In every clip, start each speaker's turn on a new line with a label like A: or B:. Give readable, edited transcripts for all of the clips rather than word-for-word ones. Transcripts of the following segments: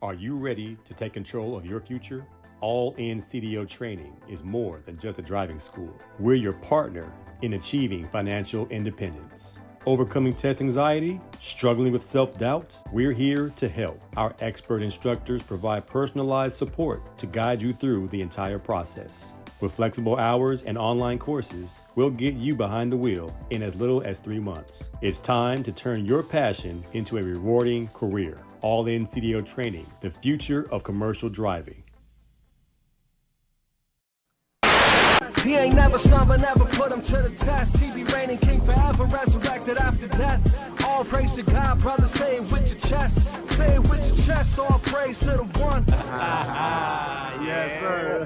A: Are you ready to take control of your future? All-in CDO training is more than just a driving school. We're your partner in achieving financial independence. Overcoming test anxiety? Struggling with self-doubt? We're here to help. Our expert instructors provide personalized support to guide you through the entire process. With flexible hours and online courses, we'll get you behind the wheel in as little as 3 months. It's time to turn your passion into a rewarding career. All-in CDO training, the future of commercial driving.
B: He ain't never slumber, never put him to the test. He be reigning king forever, resurrected after death. All praise to God, brother, say it with your chest. Say it with your chest, all praise to the one.
C: Yes, sir.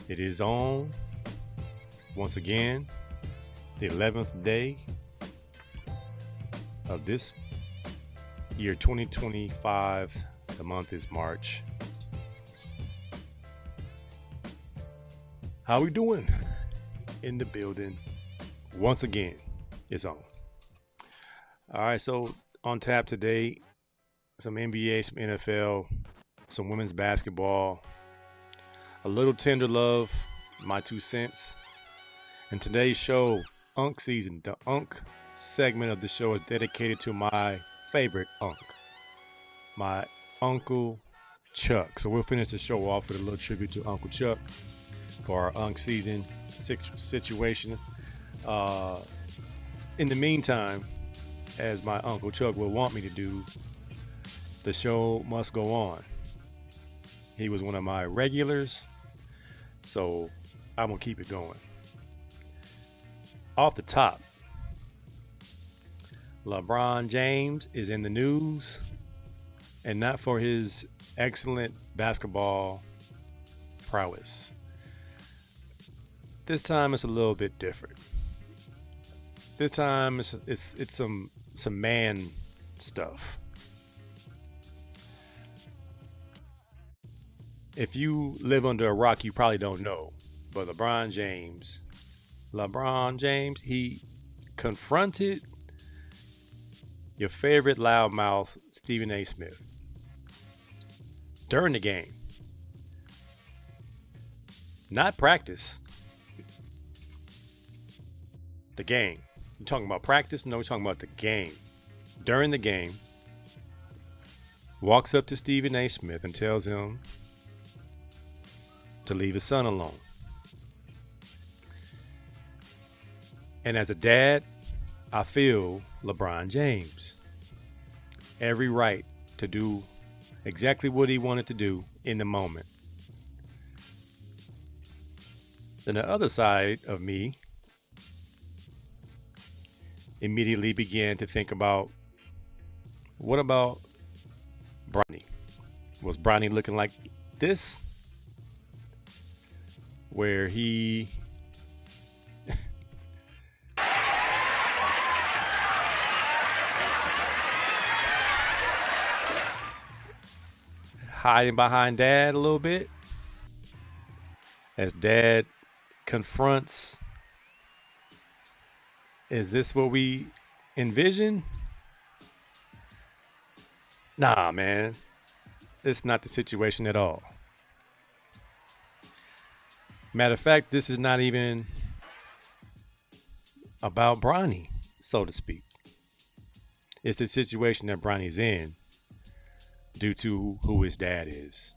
A: It is on, once again, the 11th day of this year 2025. The month is March. How we doing? In the building. Once again, it's on. All right, so on tap today, some NBA, some NFL, some women's basketball, a little tender love, my 2 cents. And today's show, Unk Season, the Unk segment of the show is dedicated to my favorite Unk, my Uncle Chuck. So we'll finish the show off with a little tribute to Uncle Chuck for our Unk Season situation. In the meantime, as my Uncle Chuck will want me to do, the show must go on. He was one of my regulars, so I'm going to keep it going. Off the top, LeBron James is in the news, and not for his excellent basketball prowess. This time it's a little bit different. This time it's some man stuff. If you live under a rock, you probably don't know, but LeBron James, he confronted your favorite loudmouth, Stephen A. Smith, during the game. Not practice. The game. You talking about practice? No, we're talking about the game. During the game, walks up to Stephen A. Smith and tells him to leave his son alone. And as a dad, I feel LeBron James every right to do exactly what he wanted to do in the moment. Then the other side of me immediately began to think about, what about Bronny? Was Bronny looking like this? Where he hiding behind dad a little bit as dad confronts. Is this what we envision? Nah, man, it's not the situation at all. Matter of fact, this is not even about Bronny, so to speak. It's the situation that Bronny's in due to who his dad is.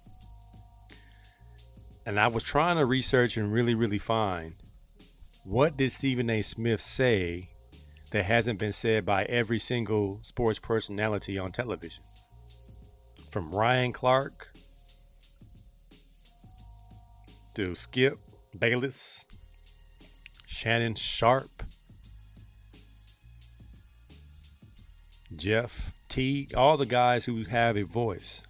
A: And I was trying to research and really find, what did Stephen A. Smith say that hasn't been said by every single sports personality on television? From Ryan Clark to Skip Bayless, Shannon Sharp, Jeff Teague, all the guys who have a voice.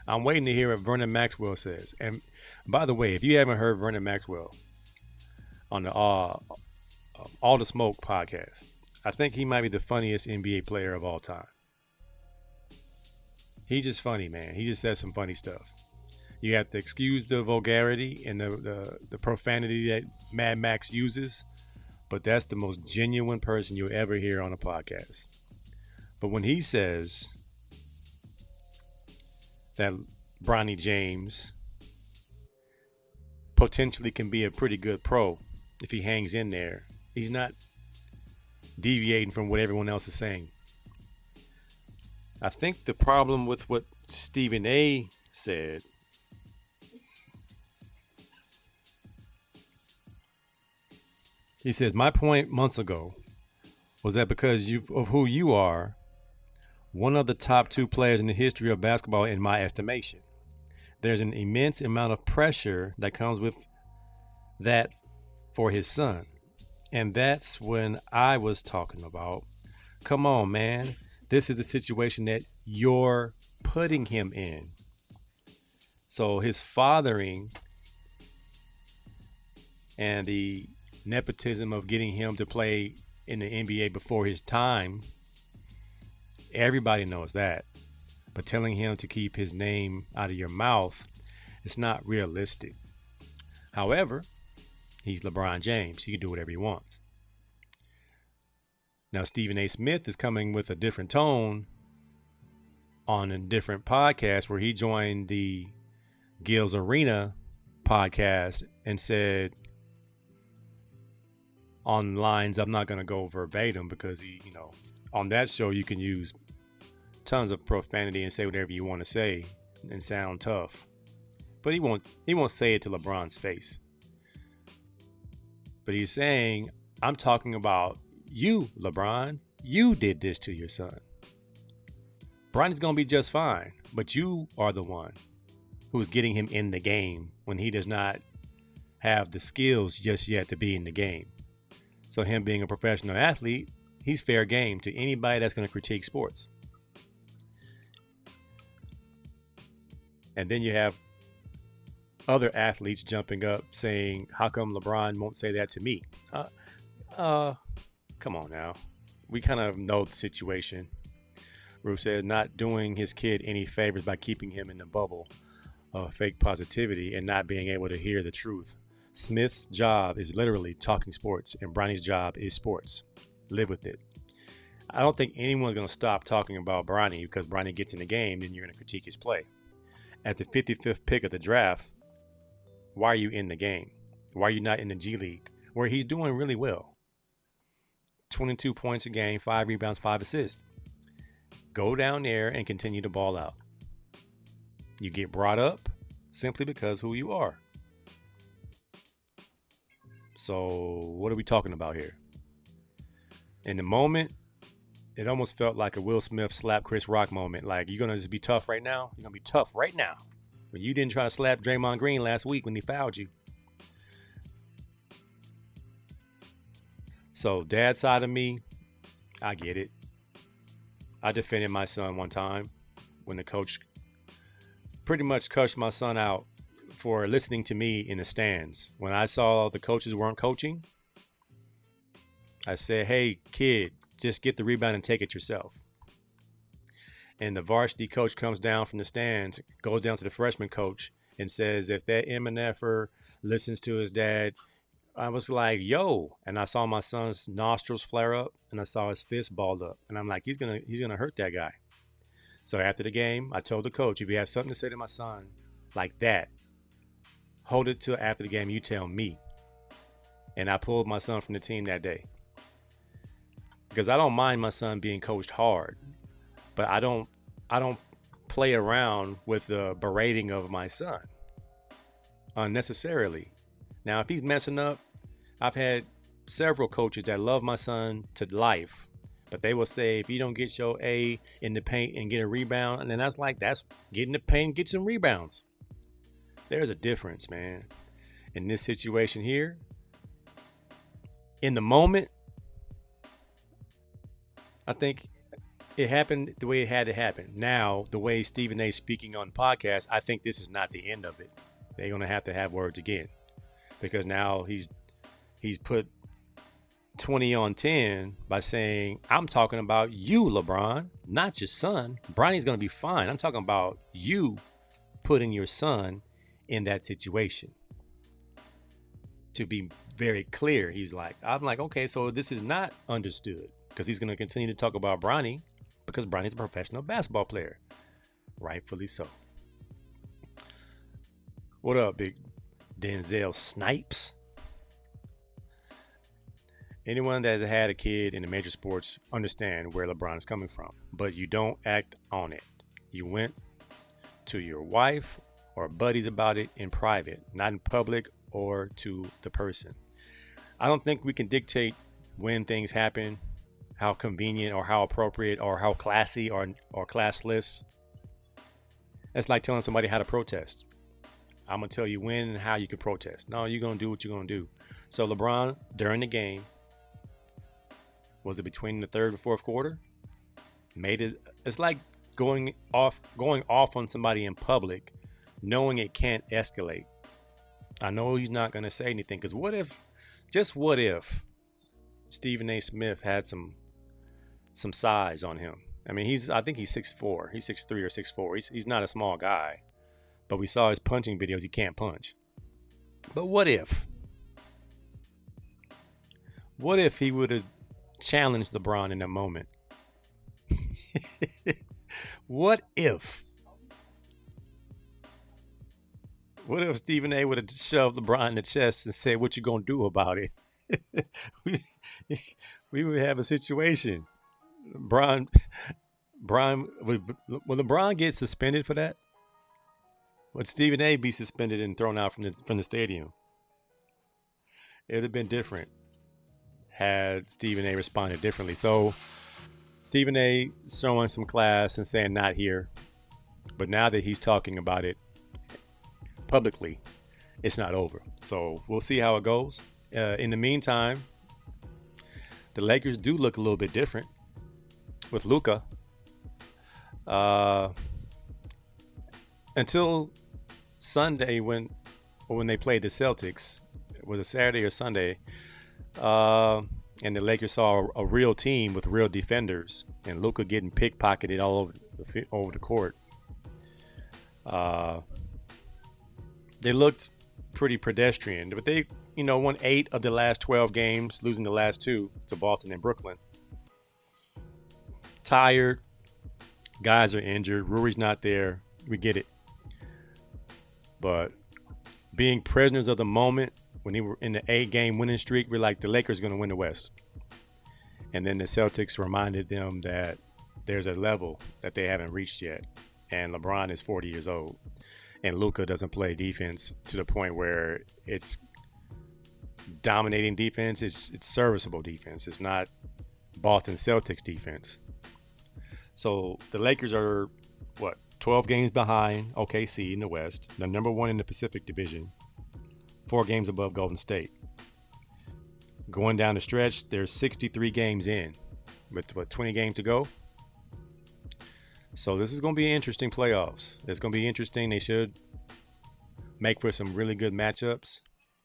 A: I'm waiting to hear what Vernon Maxwell says. And by the way, if you haven't heard Vernon Maxwell on the All the Smoke podcast, I think he might be the funniest NBA player of all time. He's just funny, man. He just says some funny stuff. You have to excuse the vulgarity and the profanity that Mad Max uses, but that's the most genuine person you'll ever hear on a podcast. But when he says that Bronny James potentially can be a pretty good pro if he hangs in there, he's not deviating from what everyone else is saying. I think the problem with what Stephen A. said he says, my point months ago was that because of who you are, one of the top 2 players in the history of basketball in my estimation, there's an immense amount of pressure that comes with that for his son. And that's when I was talking about, come on, man, this is the situation that you're putting him in. So his fathering and the nepotism of getting him to play in the NBA before his time, everybody knows that. But telling him to keep his name out of your mouth, it's not realistic. However, he's LeBron James. He can do whatever he wants. Now, Stephen A. Smith is coming with a different tone on a different podcast where he joined the Gil's Arena podcast and said on lines, I'm not going to go verbatim because he, on that show you can use tons of profanity and say whatever you want to say and sound tough. But he won't say it to LeBron's face. But he's saying, I'm talking about you, LeBron. You did this to your son. Bronny's going to be just fine, but you are the one who's getting him in the game when he does not have the skills just yet to be in the game. So him being a professional athlete, he's fair game to anybody that's going to critique sports. And then you have other athletes jumping up saying, how come LeBron won't say that to me? Come on now. We kind of know the situation. Ruth said not doing his kid any favors by keeping him in the bubble of fake positivity and not being able to hear the truth. Smith's job is literally talking sports, and Bronny's job is sports. Live with it. I don't think anyone's going to stop talking about Bronny because Bronny gets in the game, then you're going to critique his play. At the 55th pick of the draft, why are you in the game? Why are you not in the G League, where he's doing really well? 22 points a game, 5 rebounds, 5 assists. Go down there and continue to ball out. You get brought up simply because who you are. So what are we talking about here? In the moment, it almost felt like a Will Smith slap Chris Rock moment. Like, you're going to just be tough right now? You're going to be tough right now. But you didn't try to slap Draymond Green last week when he fouled you. So dad's side of me, I get it. I defended my son one time when the coach pretty much cussed my son out for listening to me in the stands. When I saw the coaches weren't coaching, I said, hey, kid, just get the rebound and take it yourself. And the varsity coach comes down from the stands, goes down to the freshman coach and says, if that MNFer listens to his dad, I was like, yo. And I saw my son's nostrils flare up and I saw his fist balled up. And I'm like, he's gonna hurt that guy. So after the game, I told the coach, if you have something to say to my son like that, hold it till after the game, you tell me. And I pulled my son from the team that day. Because I don't mind my son being coached hard, but I don't play around with the berating of my son unnecessarily. Now, if he's messing up, I've had several coaches that love my son to life, but they will say, if you don't get your A in the paint and get a rebound, and then that's get in the paint, get some rebounds. There's a difference, man. In this situation here, in the moment, I think it happened the way it had to happen. Now, the way Stephen A. speaking on the podcast, I think this is not the end of it. They're going to have words again. Because now he's put 20 on 10 by saying, I'm talking about you, LeBron, not your son. Bronny's going to be fine. I'm talking about you putting your son in that situation. To be very clear, I'm like, okay, so this is not understood, because he's going to continue to talk about Bronny, because Bronny's a professional basketball player. Rightfully so. What up, big Denzel Snipes? Anyone that has had a kid in the major sports understand where LeBron is coming from, but you don't act on it. You went to your wife or buddies about it in private, not in public or to the person. I don't think we can dictate when things happen, how convenient or how appropriate or how classy or classless. That's like telling somebody how to protest. I'm going to tell you when and how you can protest. No, you're going to do what you're going to do. So LeBron, during the game, was it between the third and fourth quarter? It's like going off on somebody in public, knowing it can't escalate. I know he's not going to say anything, because what if Stephen A. Smith had some size on him? I mean, I think he's 6'4", he's 6'3" or 6'4". He's not a small guy, but we saw his punching videos. He can't punch. But what if he would have challenged LeBron in that moment? What if Stephen A would have shoved LeBron in the chest and said, "What you gonna do about it?" we would have a situation. Will LeBron get suspended for that? Would Stephen A be suspended and thrown out from the stadium? It would have been different had Stephen A responded differently. So Stephen A showing some class and saying not here, but now that he's talking about it publicly, it's not over. So we'll see how it goes. In the meantime, the Lakers do look a little bit different with Luka. Until Sunday, when they played the Celtics, was it Saturday or Sunday? And the Lakers saw a real team with real defenders, and Luka getting pickpocketed all over the court. They looked pretty pedestrian, but they, won 8 of the last 12 games, losing the last 2 to Boston and Brooklyn. Tired, guys are injured, Rory's not there. We get it, but being prisoners of the moment. When they were in the 8-game winning streak, we're like, the Lakers are going to win the West. And then the Celtics reminded them that there's a level that they haven't reached yet. And LeBron is 40 years old. And Luka doesn't play defense to the point where it's dominating defense. It's serviceable defense. It's not Boston Celtics defense. So the Lakers are, 12 games behind OKC in the West. They're number 1 in the Pacific Division. 4 games above Golden State. Going down the stretch, there's 63 games in with 20 games to go. So this is going to be interesting playoffs. It's going to be interesting. They should make for some really good matchups,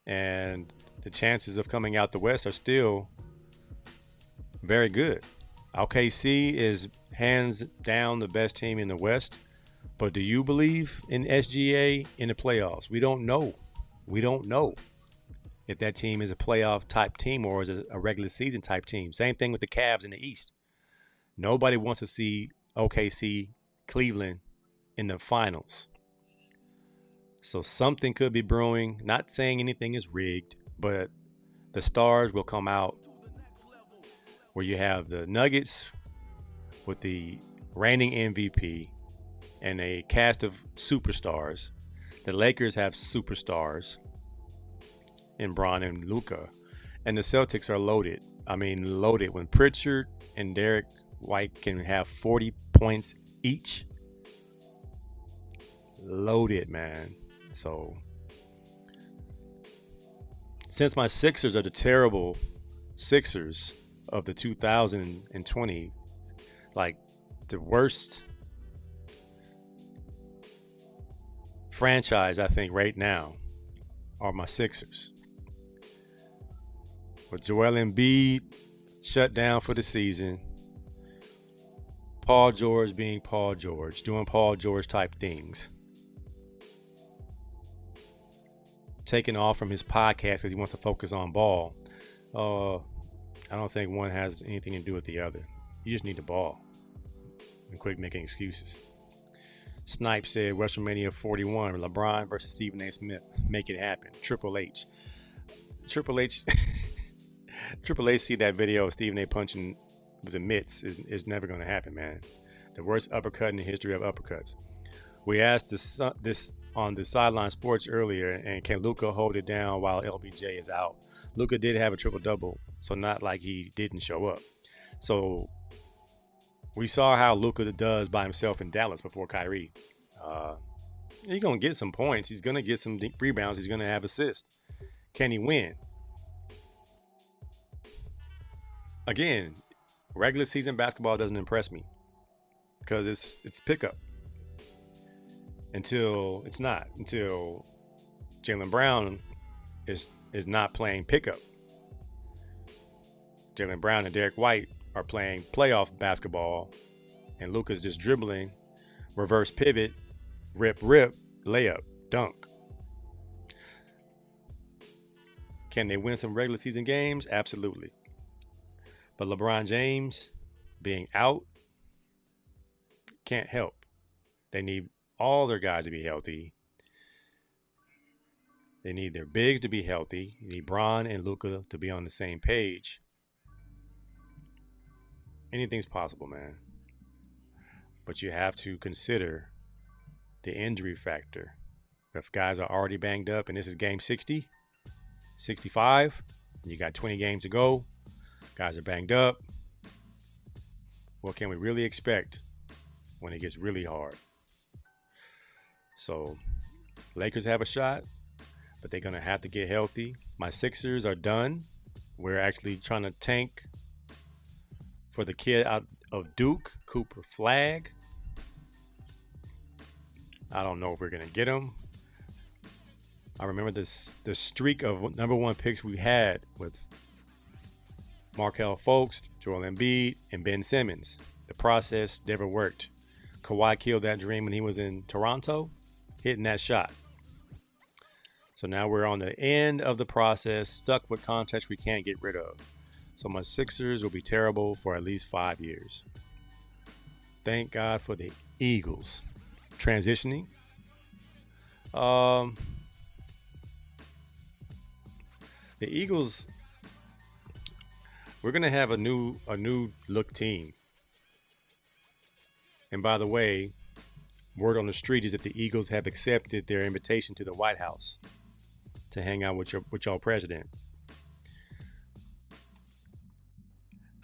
A: and the chances of coming out the West are still very good. OKC is hands down the best team in the West, but do you believe in SGA in the playoffs? We don't know. We don't know if that team is a playoff type team or is a regular season type team. Same thing with the Cavs in the East. Nobody wants to see OKC Cleveland in the finals. So something could be brewing. Not saying anything is rigged, but the stars will come out where you have the Nuggets with the reigning MVP and a cast of superstars. The Lakers have superstars in Bron and Luka, and the Celtics are loaded. I mean, loaded. When Pritchard and Derek White can have 40 points each, loaded, man. So, since my Sixers are the terrible Sixers of the 2020, like the worst franchise, I think, right now are my Sixers. With Joel Embiid shut down for the season, Paul George being Paul George, doing Paul George type things. taking off from his podcast because he wants to focus on ball. I don't think one has anything to do with the other. You just need the ball and quit making excuses. Snipe said WrestleMania 41, LeBron versus Stephen A. Smith. Make it happen. Triple H. Triple H see that video of Stephen A. punching with the mitts is never going to happen, man. The worst uppercut in the history of uppercuts. We asked this on the Sideline Sports earlier, and can Luka hold it down while LBJ is out? Luka did have a triple-double, so not like he didn't show up. So we saw how Luka does by himself in Dallas before Kyrie. He's going to get some points. He's going to get some rebounds. He's going to have assists. Can he win? Again, regular season basketball doesn't impress me because it's pickup. Until Jaylen Brown is not playing pickup. Jaylen Brown and Derek White are playing playoff basketball, and Luka's just dribbling, reverse pivot, rip, layup, dunk. Can they win some regular season games? Absolutely. But LeBron James being out can't help. They need all their guys to be healthy. They need their bigs to be healthy. You need Bron and Luka to be on the same page. Anything's possible, man. But you have to consider the injury factor. If guys are already banged up, and this is game 60, 65, and you got 20 games to go, guys are banged up, what can we really expect when it gets really hard? So, Lakers have a shot, but they're going to have to get healthy. My Sixers are done. We're actually trying to tank for the kid out of Duke, Cooper Flagg. I don't know if we're going to get him. I remember the streak of number one picks we had with Markelle Fultz, Joel Embiid, and Ben Simmons. The process never worked. Kawhi killed that dream when he was in Toronto, hitting that shot. So now we're on the end of the process, stuck with contracts we can't get rid of. So my Sixers will be terrible for at least 5 years. Thank God for the Eagles. Transitioning. The Eagles, we're gonna have a new look team. And by the way, word on the street is that the Eagles have accepted their invitation to the White House to hang out with y'all president.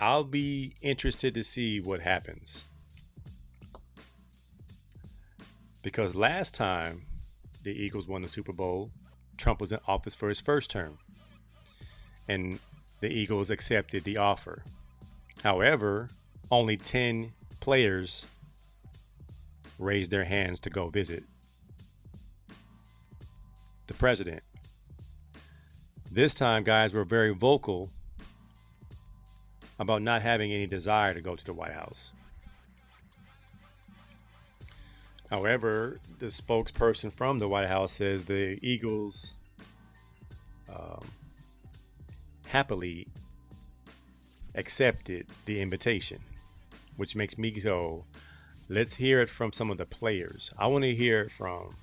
A: I'll be interested to see what happens. Because last time the Eagles won the Super Bowl, Trump was in office for his first term. And the Eagles accepted the offer. However, only 10 players raised their hands to go visit the president. This time, guys were very vocal about not having any desire to go to the White House. However, the spokesperson from the White House says the Eagles happily accepted the invitation, which makes me go, let's hear it from some of the players. I want to hear it from,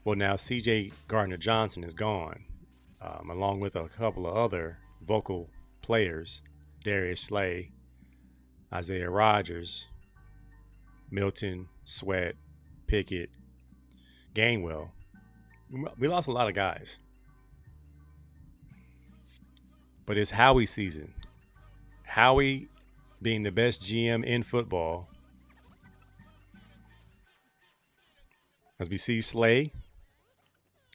A: well, now CJ Gardner-Johnson is gone, along with a couple of other vocal players, Darius Slay, Isaiah Rodgers, Milton, Sweat, Pickett, Gainwell. We lost a lot of guys. But it's Howie's season. Howie being the best GM in football. As we see Slay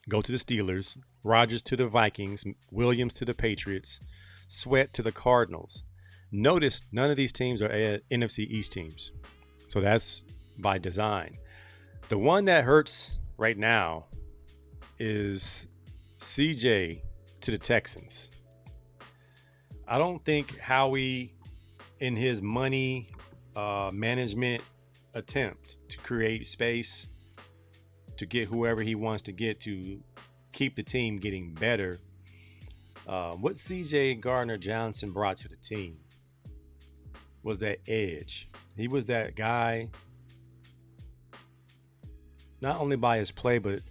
A: go to the Steelers, Rodgers to the Vikings, Williams to the Patriots, Sweat to the Cardinals. Notice none of these teams are NFC East teams. So that's by design. The one that hurts right now is CJ to the Texans. I don't think Howie, in his money management attempt to create space to get whoever he wants to get to keep the team getting better. What C.J. Gardner-Johnson brought to the team was that edge. He was that guy, not only by his play, but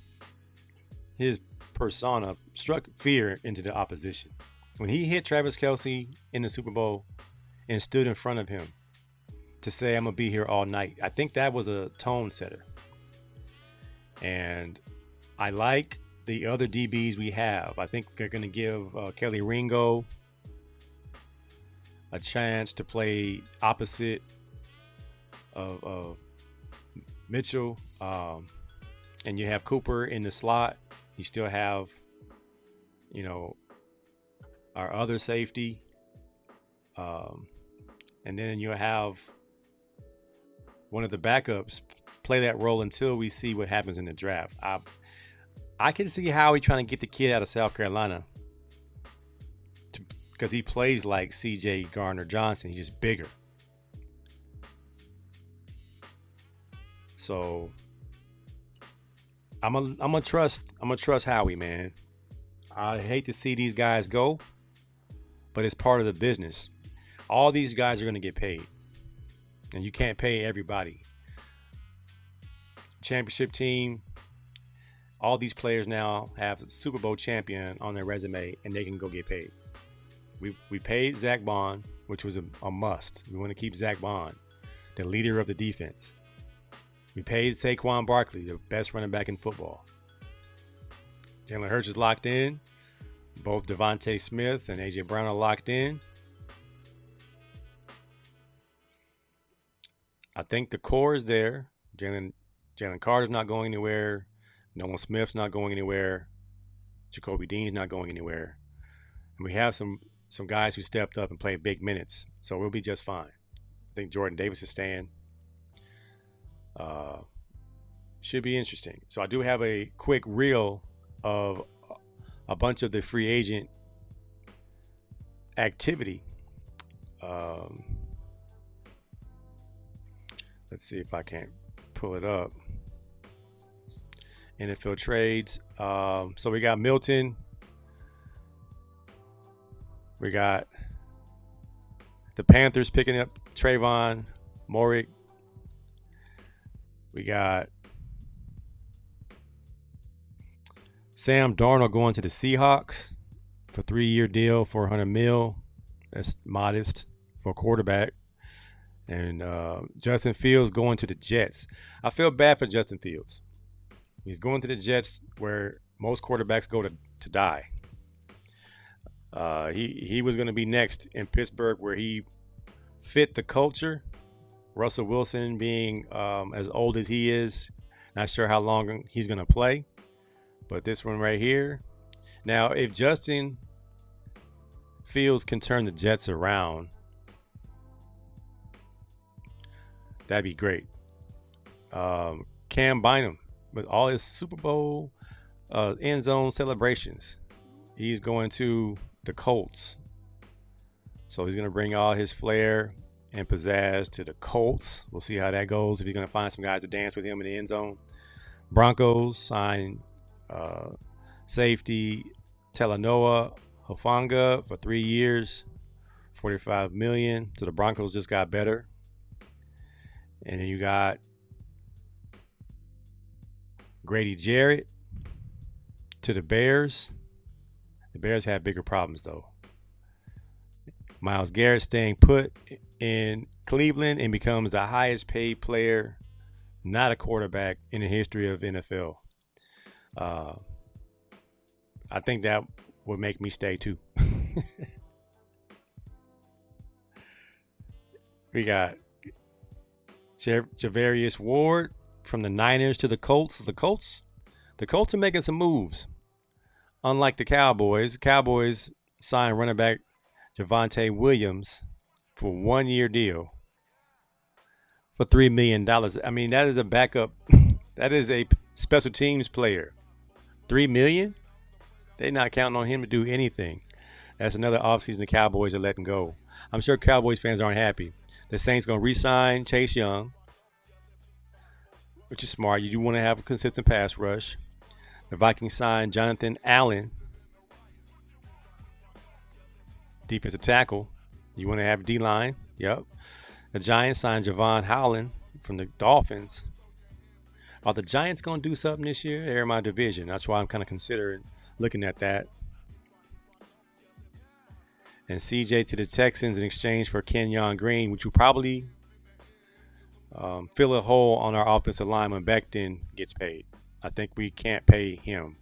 A: his persona struck fear into the opposition. When he hit Travis Kelce in the Super Bowl and stood in front of him to say, I'm going to be here all night, I think that was a tone setter. And I like the other DBs we have. I think they're going to give Kelly Ringo a chance to play opposite of Mitchell. And you have Cooper in the slot. You still have, our other safety. And then you'll have one of the backups play that role until we see what happens in the draft. I can see Howie trying to get the kid out of South Carolina because he plays like C.J. Gardner-Johnson. He's just bigger. So I'm gonna trust Howie, man. I hate to see these guys go, but it's part of the business. All these guys are gonna get paid, and you can't pay everybody. Championship team. All these players now have a Super Bowl champion on their resume, and they can go get paid. We paid Zach Bond, which was a must. We want to keep Zach Bond, the leader of the defense. We paid Saquon Barkley, the best running back in football. Jalen Hurts is locked in. Both Devontae Smith and A.J. Brown are locked in. I think the core is there. Jalen Carter's not going anywhere. Nolan Smith's not going anywhere. Jacoby Dean's not going anywhere. And we have some guys who stepped up and played big minutes. So we'll be just fine. I think Jordan Davis is staying. Should be interesting. So I do have a quick reel of a bunch of the free agent activity. Let's see if I can pull it up. NFL trades. So we got Milton. We got the Panthers picking up Trayvon Moehrig. We got Sam Darnold going to the Seahawks for a 3-year deal, $400 million. That's modest for a quarterback. And Justin Fields going to the Jets. I feel bad for Justin Fields. He's going to the Jets where most quarterbacks go to die. He was going to be next in Pittsburgh where he fit the culture. Russell Wilson being as old as he is, not sure how long he's going to play. But this one right here. Now, if Justin Fields can turn the Jets around, that'd be great. Cam Bynum, with all his Super Bowl end zone celebrations, he's going to the Colts. So he's going to bring all his flair and pizzazz to the Colts. We'll see how that goes, if he's going to find some guys to dance with him in the end zone. Broncos sign safety Talanoa Hufanga for 3 years, $45 million. So the Broncos just got better. And then you got Grady Jarrett to the Bears. The Bears have bigger problems, though. Myles Garrett staying put in Cleveland and becomes the highest paid player, not a quarterback, in the history of NFL. I think that would make me stay, too. We got Javarius Ward from the Niners to the Colts. The Colts are making some moves. Unlike the Cowboys signed running back Javonte Williams for a 1-year deal for $3 million. I mean, that is a backup. That is a special teams player. $3 million? They're not counting on him to do anything. That's another offseason the Cowboys are letting go. I'm sure Cowboys fans aren't happy. The Saints going to re-sign Chase Young, which is smart. You do want to have a consistent pass rush. The Vikings signed Jonathan Allen, defensive tackle. You want to have D-line. Yep. The Giants signed Javon Howland from the Dolphins. Are the Giants going to do something this year? They're in my division. That's why I'm kind of considering looking at that. And CJ to the Texans in exchange for Kenyon Green, which will probably fill a hole on our offensive line when Becton gets paid. I think we can't pay him.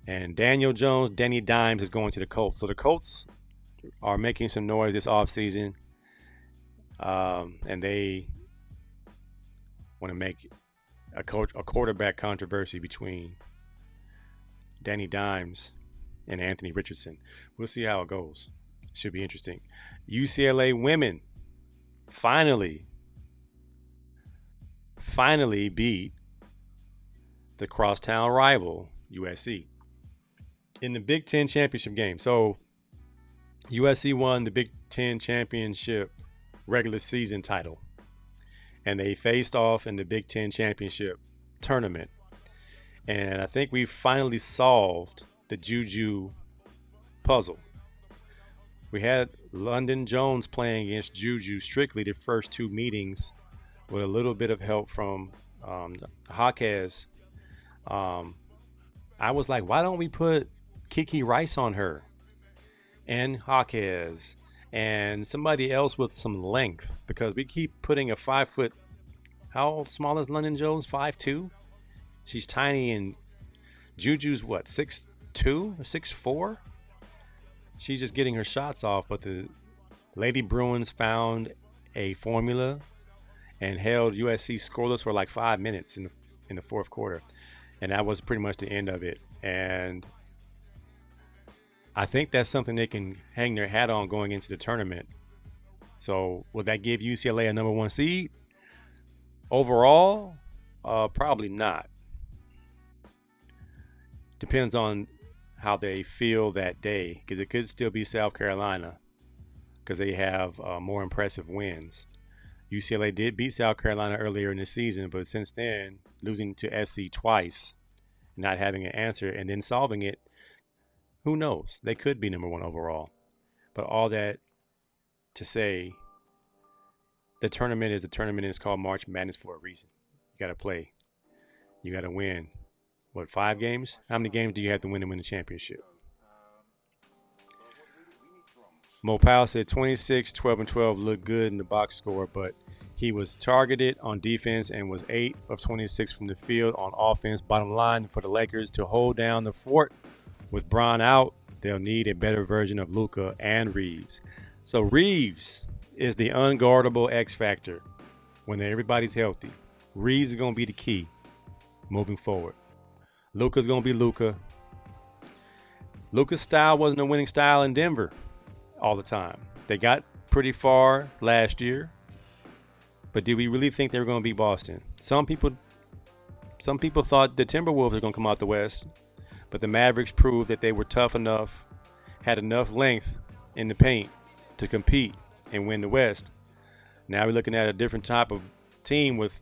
A: And Daniel Jones, Danny Dimes is going to the Colts. So the Colts are making some noise this offseason. And they want to make a quarterback controversy between Danny Dimes and Anthony Richardson. We'll see how it goes. Should be interesting. UCLA women finally beat the crosstown rival USC in the Big Ten championship game. So USC won the Big Ten championship regular season title, and they faced off in the Big Ten championship tournament. And I think we finally solved the Juju puzzle. We had London Jones playing against Juju strictly the first two meetings with a little bit of help from Jaquez. I was like, why don't we put Kiki Rice on her and Jaquez and somebody else with some length? Because we keep putting a 5 foot, how small is London Jones? 5'2"? She's tiny, and Juju's what, 6'2" or 6'4"? She's just getting her shots off, but the Lady Bruins found a formula and held USC scoreless for like 5 minutes in the fourth quarter. And that was pretty much the end of it. And I think that's something they can hang their hat on going into the tournament. So will that give UCLA a number 1 seed? Overall, probably not. Depends on how they feel that day, because it could still be South Carolina because they have more impressive wins. UCLA did beat South Carolina earlier in the season, but since then, losing to SC twice, not having an answer, and then solving it, who knows? They could be number 1 overall. But all that to say, the tournament is the tournament. It's called March Madness for a reason. You got to play. You got to win. What, 5 games? How many games do you have to win the championship? Mo Powell said 26, 12, and 12 looked good in the box score, but he was targeted on defense and was 8 of 26 from the field on offense. Bottom line for the Lakers to hold down the fort with Bron out, they'll need a better version of Luka and Reeves. So Reeves is the unguardable X factor when everybody's healthy. Reeves is going to be the key moving forward. Luka's going to be Luka. Luka's style wasn't a winning style in Denver all the time. They got pretty far last year, but do we really think they were going to beat Boston? Some people thought the Timberwolves were going to come out the West, but the Mavericks proved that they were tough enough, had enough length in the paint to compete and win the West. Now we're looking at a different type of team with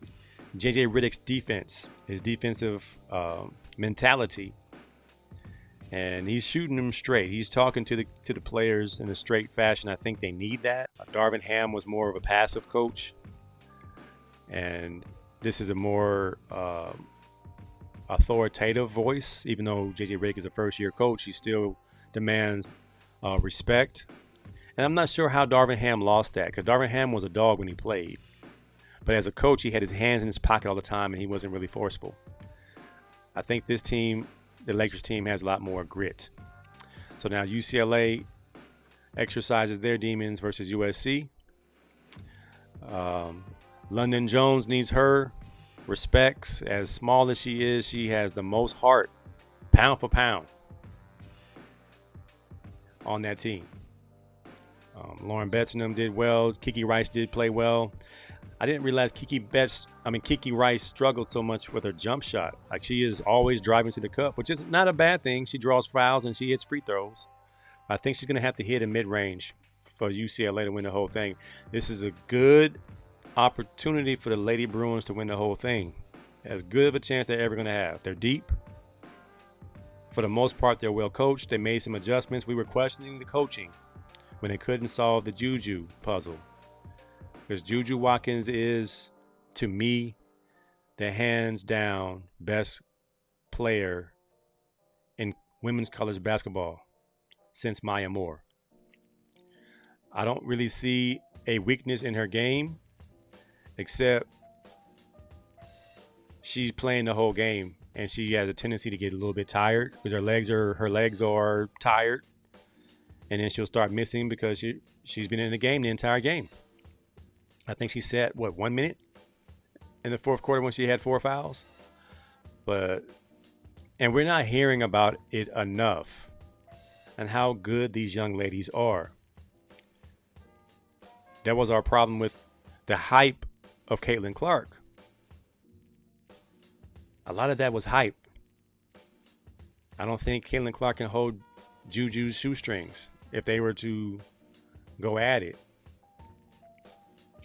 A: J.J. Redick's defense, his defensive mentality, and he's shooting them straight. He's talking to the players in a straight fashion. I think they need that. Darvin Ham was more of a passive coach, and this is a more authoritative voice. Even though J.J. Redick is a first-year coach, he still demands respect. And I'm not sure how Darvin Ham lost that, because Darvin Ham was a dog when he played. But as a coach, he had his hands in his pocket all the time, and he wasn't really forceful. I think this team, the Lakers team, has a lot more grit. So now UCLA exercises their demons versus USC. London Jones needs her respects. As small as she is, she has the most heart, pound for pound, on that team. Lauren Betts and them did well. Kiki Rice did play well. I didn't realize Kiki Rice struggled so much with her jump shot. Like, she is always driving to the cup, which is not a bad thing. She draws fouls and she hits free throws. I think she's going to have to hit a mid-range for UCLA to win the whole thing. This is a good opportunity for the Lady Bruins to win the whole thing. As good of a chance they're ever going to have. They're deep. For the most part, they're well coached. They made some adjustments. We were questioning the coaching when they couldn't solve the Juju puzzle. Because Juju Watkins is, to me, the hands down best player in women's college basketball since Maya Moore. I don't really see a weakness in her game, except she's playing the whole game, and she has a tendency to get a little bit tired because her legs are tired, and then she'll start missing because she's been in the game the entire game. I think she sat 1 minute in the fourth quarter when she had 4 fouls, and we're not hearing about it enough and how good these young ladies are. That was our problem with the hype of Caitlin Clark. A lot of that was hype. I don't think Caitlin Clark can hold Juju's shoestrings if they were to go at it.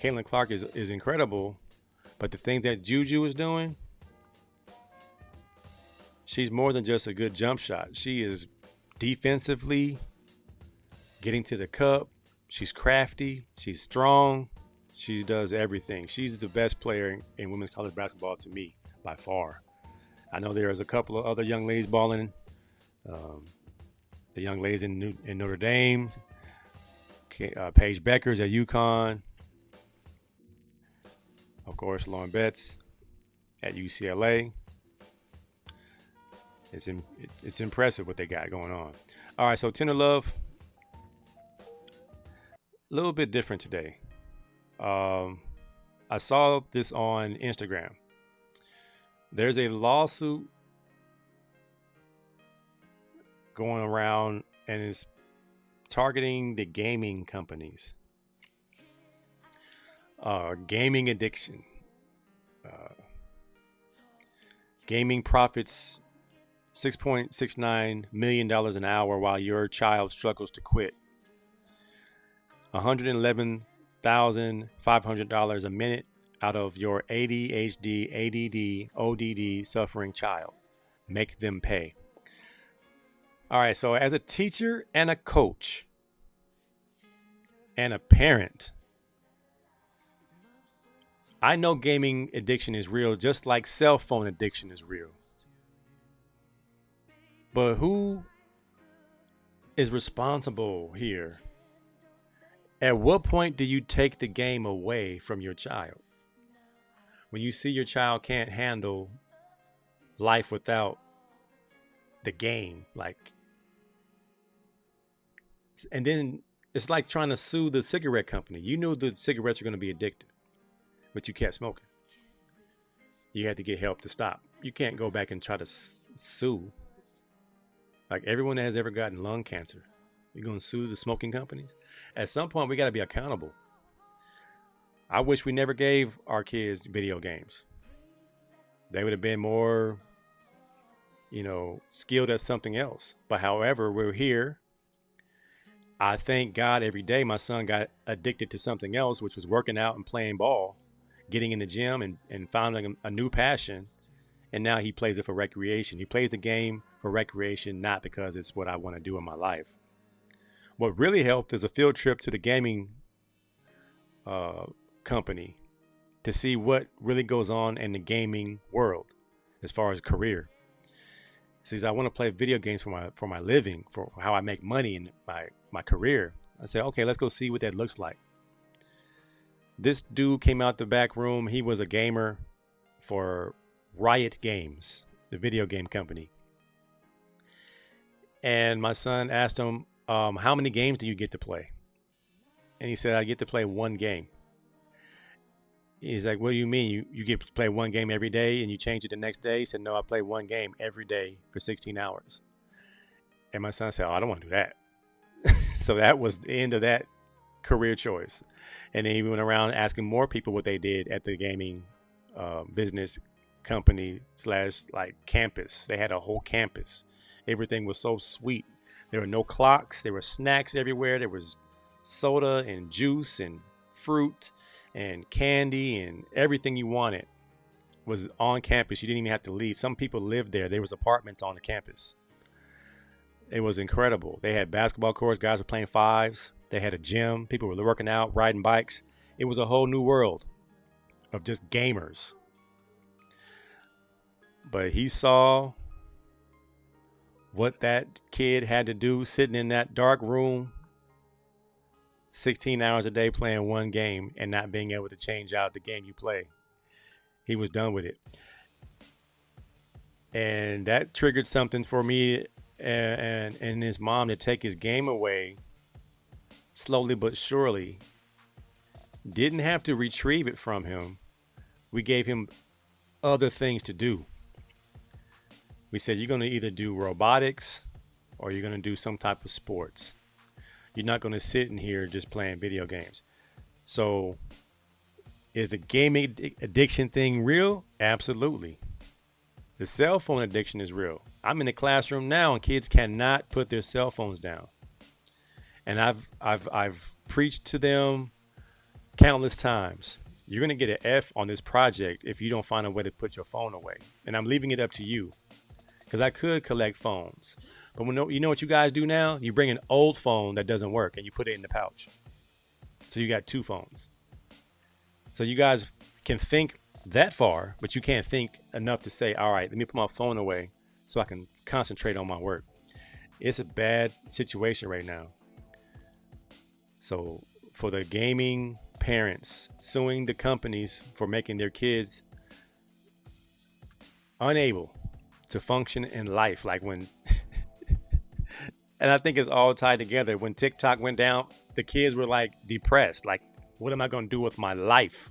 A: Caitlin Clark is incredible, but the thing that Juju is doing, she's more than just a good jump shot. She is defensively getting to the cup. She's crafty. She's strong. She does everything. She's the best player in women's college basketball to me, by far. I know there's a couple of other young ladies balling. The young ladies in Notre Dame. Paige Beckers at UConn. Of course, Lauren Betts at UCLA. It's impressive what they got going on. All right, so Tender Love, a little bit different today. I saw this on Instagram. There's a lawsuit going around, and it's targeting the gaming companies. Gaming addiction. Gaming profits $6.69 million an hour while your child struggles to quit. $111,500 a minute out of your ADHD, ADD, ODD suffering child. Make them pay. All right, so as a teacher and a coach and a parent, I know gaming addiction is real, just like cell phone addiction is real. But who is responsible here? At what point do you take the game away from your child? When you see your child can't handle life without the game, and then it's like trying to sue the cigarette company. You knew the cigarettes were going to be addictive, but you kept smoking. You had to get help to stop. You can't go back and try to sue. Like everyone that has ever gotten lung cancer, you're going to sue the smoking companies? At some point, we got to be accountable. I wish we never gave our kids video games. They would have been more, skilled at something else. But however, we're here. I thank God every day my son got addicted to something else, which was working out and playing ball, getting in the gym and finding a new passion. And now he plays it for recreation. He plays the game for recreation, not because it's what I want to do in my life. What really helped is a field trip to the gaming company to see what really goes on in the gaming world as far as career. He says, I want to play video games for my living, for how I make money in my career. I said, okay, let's go see what that looks like. This dude came out the back room. He was a gamer for Riot Games, the video game company. And my son asked him, how many games do you get to play? And he said, I get to play one game. He's like, what do you mean? You get to play one game every day and you change it the next day? He said, no, I play one game every day for 16 hours. And my son said, oh, I don't want to do that. So that was the end of that career choice. And then he went around asking more people what they did at the gaming business company / campus. They had a whole campus. Everything was so sweet. There were no clocks. There were snacks everywhere. There was soda and juice and fruit and candy and everything you wanted was on campus. You didn't even have to leave. Some people lived there. There was apartments on the campus. It was incredible. They had basketball courts. Guys were playing fives. They had a gym. People were working out, riding bikes. It was a whole new world of just gamers. But he saw what that kid had to do sitting in that dark room 16 hours a day playing one game and not being able to change out the game you play. He was done with it. And that triggered something for me and his mom to take his game away slowly but surely. Didn't have to retrieve it from him. We gave him other things to do. We said, you're going to either do robotics or you're going to do some type of sports. You're not going to sit in here just playing video games. So is the gaming addiction thing real? Absolutely. The cell phone addiction is real. I'm in the classroom now and kids cannot put their cell phones down. And I've preached to them countless times. You're going to get an F on this project if you don't find a way to put your phone away. And I'm leaving it up to you. Because I could collect phones. But you know what you guys do now? You bring an old phone that doesn't work and you put it in the pouch. So you got two phones. So you guys can think that far, but you can't think enough to say, all right, let me put my phone away so I can concentrate on my work. It's a bad situation right now. So for the gaming parents suing the companies for making their kids unable to function in life, like when and I think it's all tied together. When TikTok went down, the kids were like depressed, like, what am I going to do with my life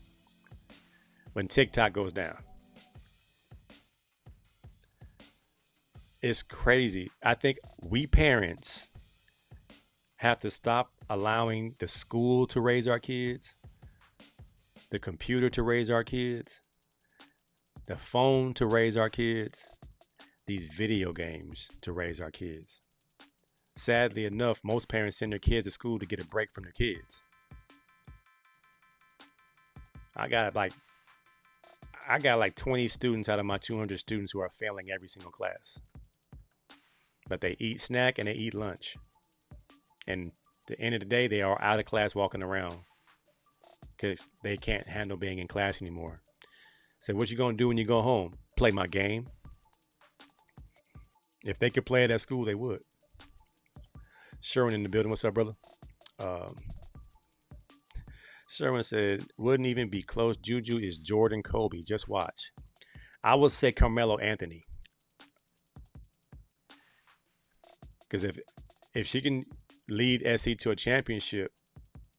A: when TikTok goes down? It's crazy. I think we parents have to stop allowing the school to raise our kids, the computer to raise our kids, the phone to raise our kids, these video games to raise our kids. Sadly enough, most parents send their kids to school to get a break from their kids. I got like 20 students out of my 200 students who are failing every single class. But they eat snack and they eat lunch. And at the end of the day, they are out of class walking around because they can't handle being in class anymore. So what you gonna do when you go home? Play my game? If they could play it at school, they would. Sherwin in the building. What's up, brother? Sherwin said, wouldn't even be close. Juju is Jordan Kobe. Just watch. I would say Carmelo Anthony. Because if she can lead SC to a championship,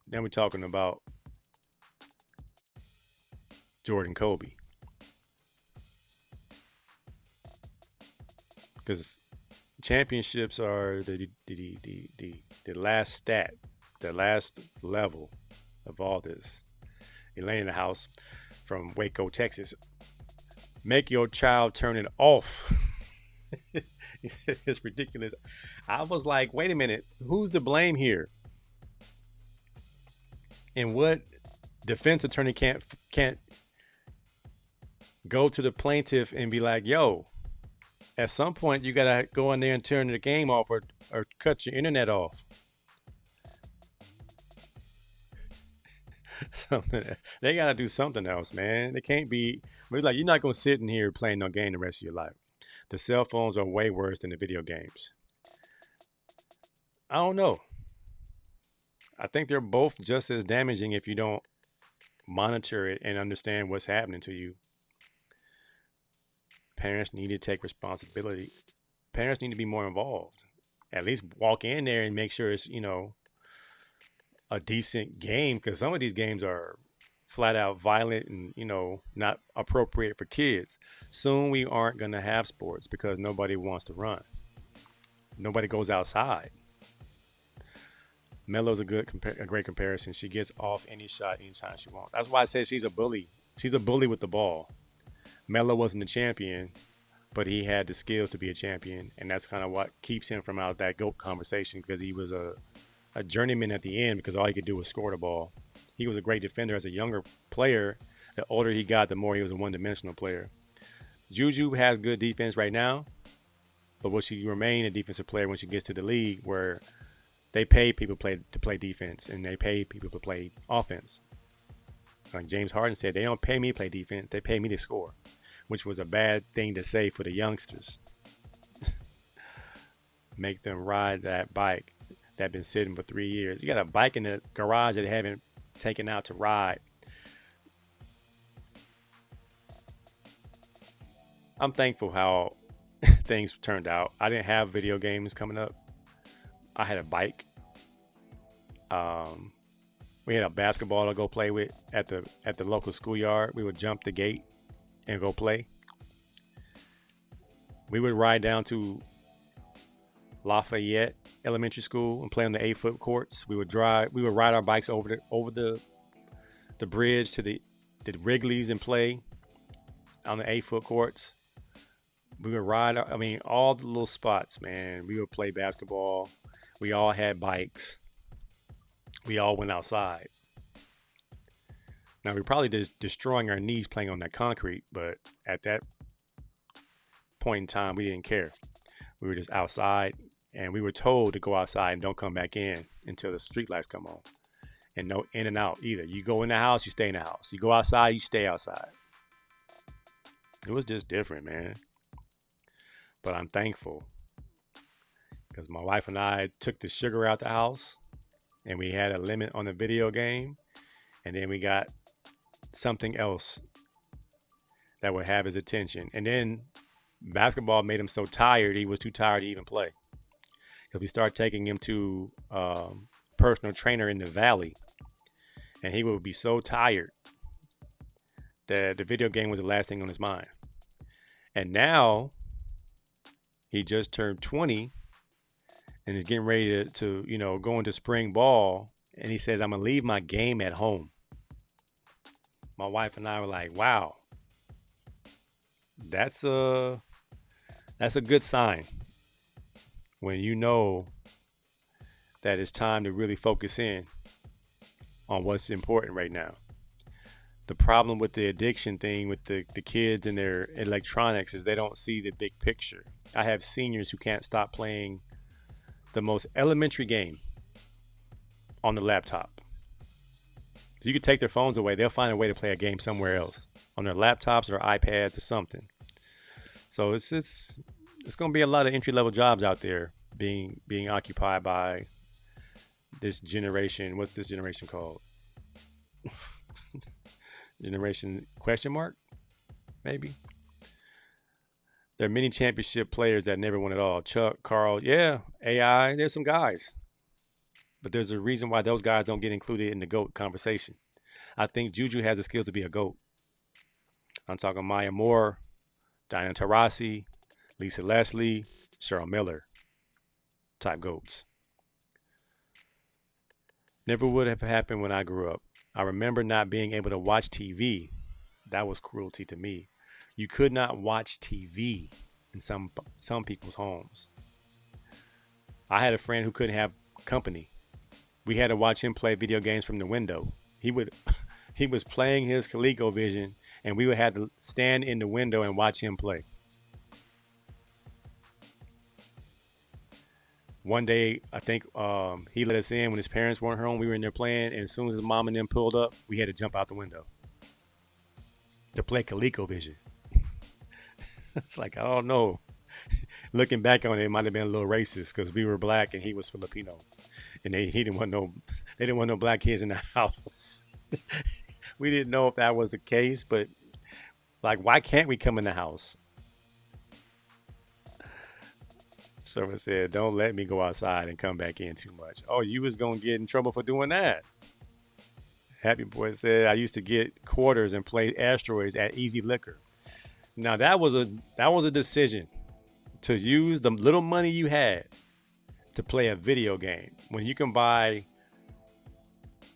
A: then we're talking about Jordan Kobe. Because championships are the last stat, the last level of all this. Elaine in the house from Waco, Texas. Make your child turn it off. It's ridiculous. I was like, wait a minute, who's to blame here? And what defense attorney can't go to the plaintiff and be like, yo, at some point you gotta go in there and turn the game off or cut your internet off. They gotta do something else, man. They can't be like, you're not gonna sit in here playing no game the rest of your life. The cell phones are way worse than the video games. I don't know. I think they're both just as damaging if you don't monitor it and understand what's happening to you. Parents need to take responsibility. Parents need to be more involved. At least walk in there and make sure it's, a decent game, because some of these games are flat out violent and, not appropriate for kids. Soon we aren't going to have sports because nobody wants to run. Nobody goes outside. Melo's a great comparison. She gets off any shot anytime she wants. That's why I say she's a bully. She's a bully with the ball. Melo wasn't a champion, but he had the skills to be a champion, and that's kind of what keeps him from out that GOAT conversation, because he was a journeyman at the end because all he could do was score the ball. He was a great defender as a younger player. The older he got, the more he was a one-dimensional player. Juju has good defense right now, but will she remain a defensive player when she gets to the league where they pay people to play defense and they pay people to play offense? Like James Harden said, they don't pay me to play defense, they pay me to score, which was a bad thing to say for the youngsters. Make them ride that bike that been sitting for 3 years. You got a bike in the garage that they haven't taken out to ride. I'm thankful how things turned out. I didn't have video games coming up. I had a bike. We had a basketball to go play with at the local schoolyard. We would jump the gate and go play. We would ride down to Lafayette Elementary School and play on the 8-foot courts. We would ride our bikes over the bridge to the Wrigley's and play on the 8-foot courts. We would ride, all the little spots, man. We would play basketball. We all had bikes. We all went outside. Now, we're probably just destroying our knees playing on that concrete, but at that point in time, we didn't care. We were just outside, and we were told to go outside and don't come back in until the street lights come on. And no in and out either. You go in the house, you stay in the house. You go outside, you stay outside. It was just different, man. But I'm thankful because my wife and I took the sugar out the house and we had a limit on the video game. And then we got something else that would have his attention. And then basketball made him so tired, he was too tired to even play. Because we started taking him to personal trainer in the valley. And he would be so tired that the video game was the last thing on his mind. And now he just turned 20 and is getting ready to go into spring ball. And he says, I'm going to leave my game at home. My wife and I were like, wow, that's a good sign when you know that it's time to really focus in on what's important right now. The problem with the addiction thing with the kids and their electronics is they don't see the big picture. I have seniors who can't stop playing the most elementary game on the laptop. So you could take their phones away. They'll find a way to play a game somewhere else on their laptops or iPads or something. So it's going to be a lot of entry-level jobs out there being occupied by this generation. What's this generation called? Generation ? Maybe. There are many championship players that never won at all. Chuck, Carl, yeah, AI, there's some guys. But there's a reason why those guys don't get included in the GOAT conversation. I think Juju has the skills to be a GOAT. I'm talking Maya Moore, Diana Taurasi, Lisa Leslie, Cheryl Miller type GOATs. Never would have happened when I grew up. I remember not being able to watch TV. That was cruelty to me. You could not watch TV in some people's homes. I had a friend who couldn't have company. We had to watch him play video games from the window. He was playing his ColecoVision, and we would have to stand in the window and watch him play. One day, I think he let us in when his parents weren't home. We were in there playing, and as soon as his mom and them pulled up, we had to jump out the window to play ColecoVision. It's like, I don't know. Looking back on it, it might have been a little racist because we were black and he was Filipino, and they didn't want no black kids in the house. We didn't know if that was the case, but like, why can't we come in the house? Someone said, don't let me go outside and come back in too much. Oh, you was going to get in trouble for doing that. Happy Boy said, I used to get quarters and play asteroids at Easy Liquor. Now, that was a decision to use the little money you had to play a video game when you can buy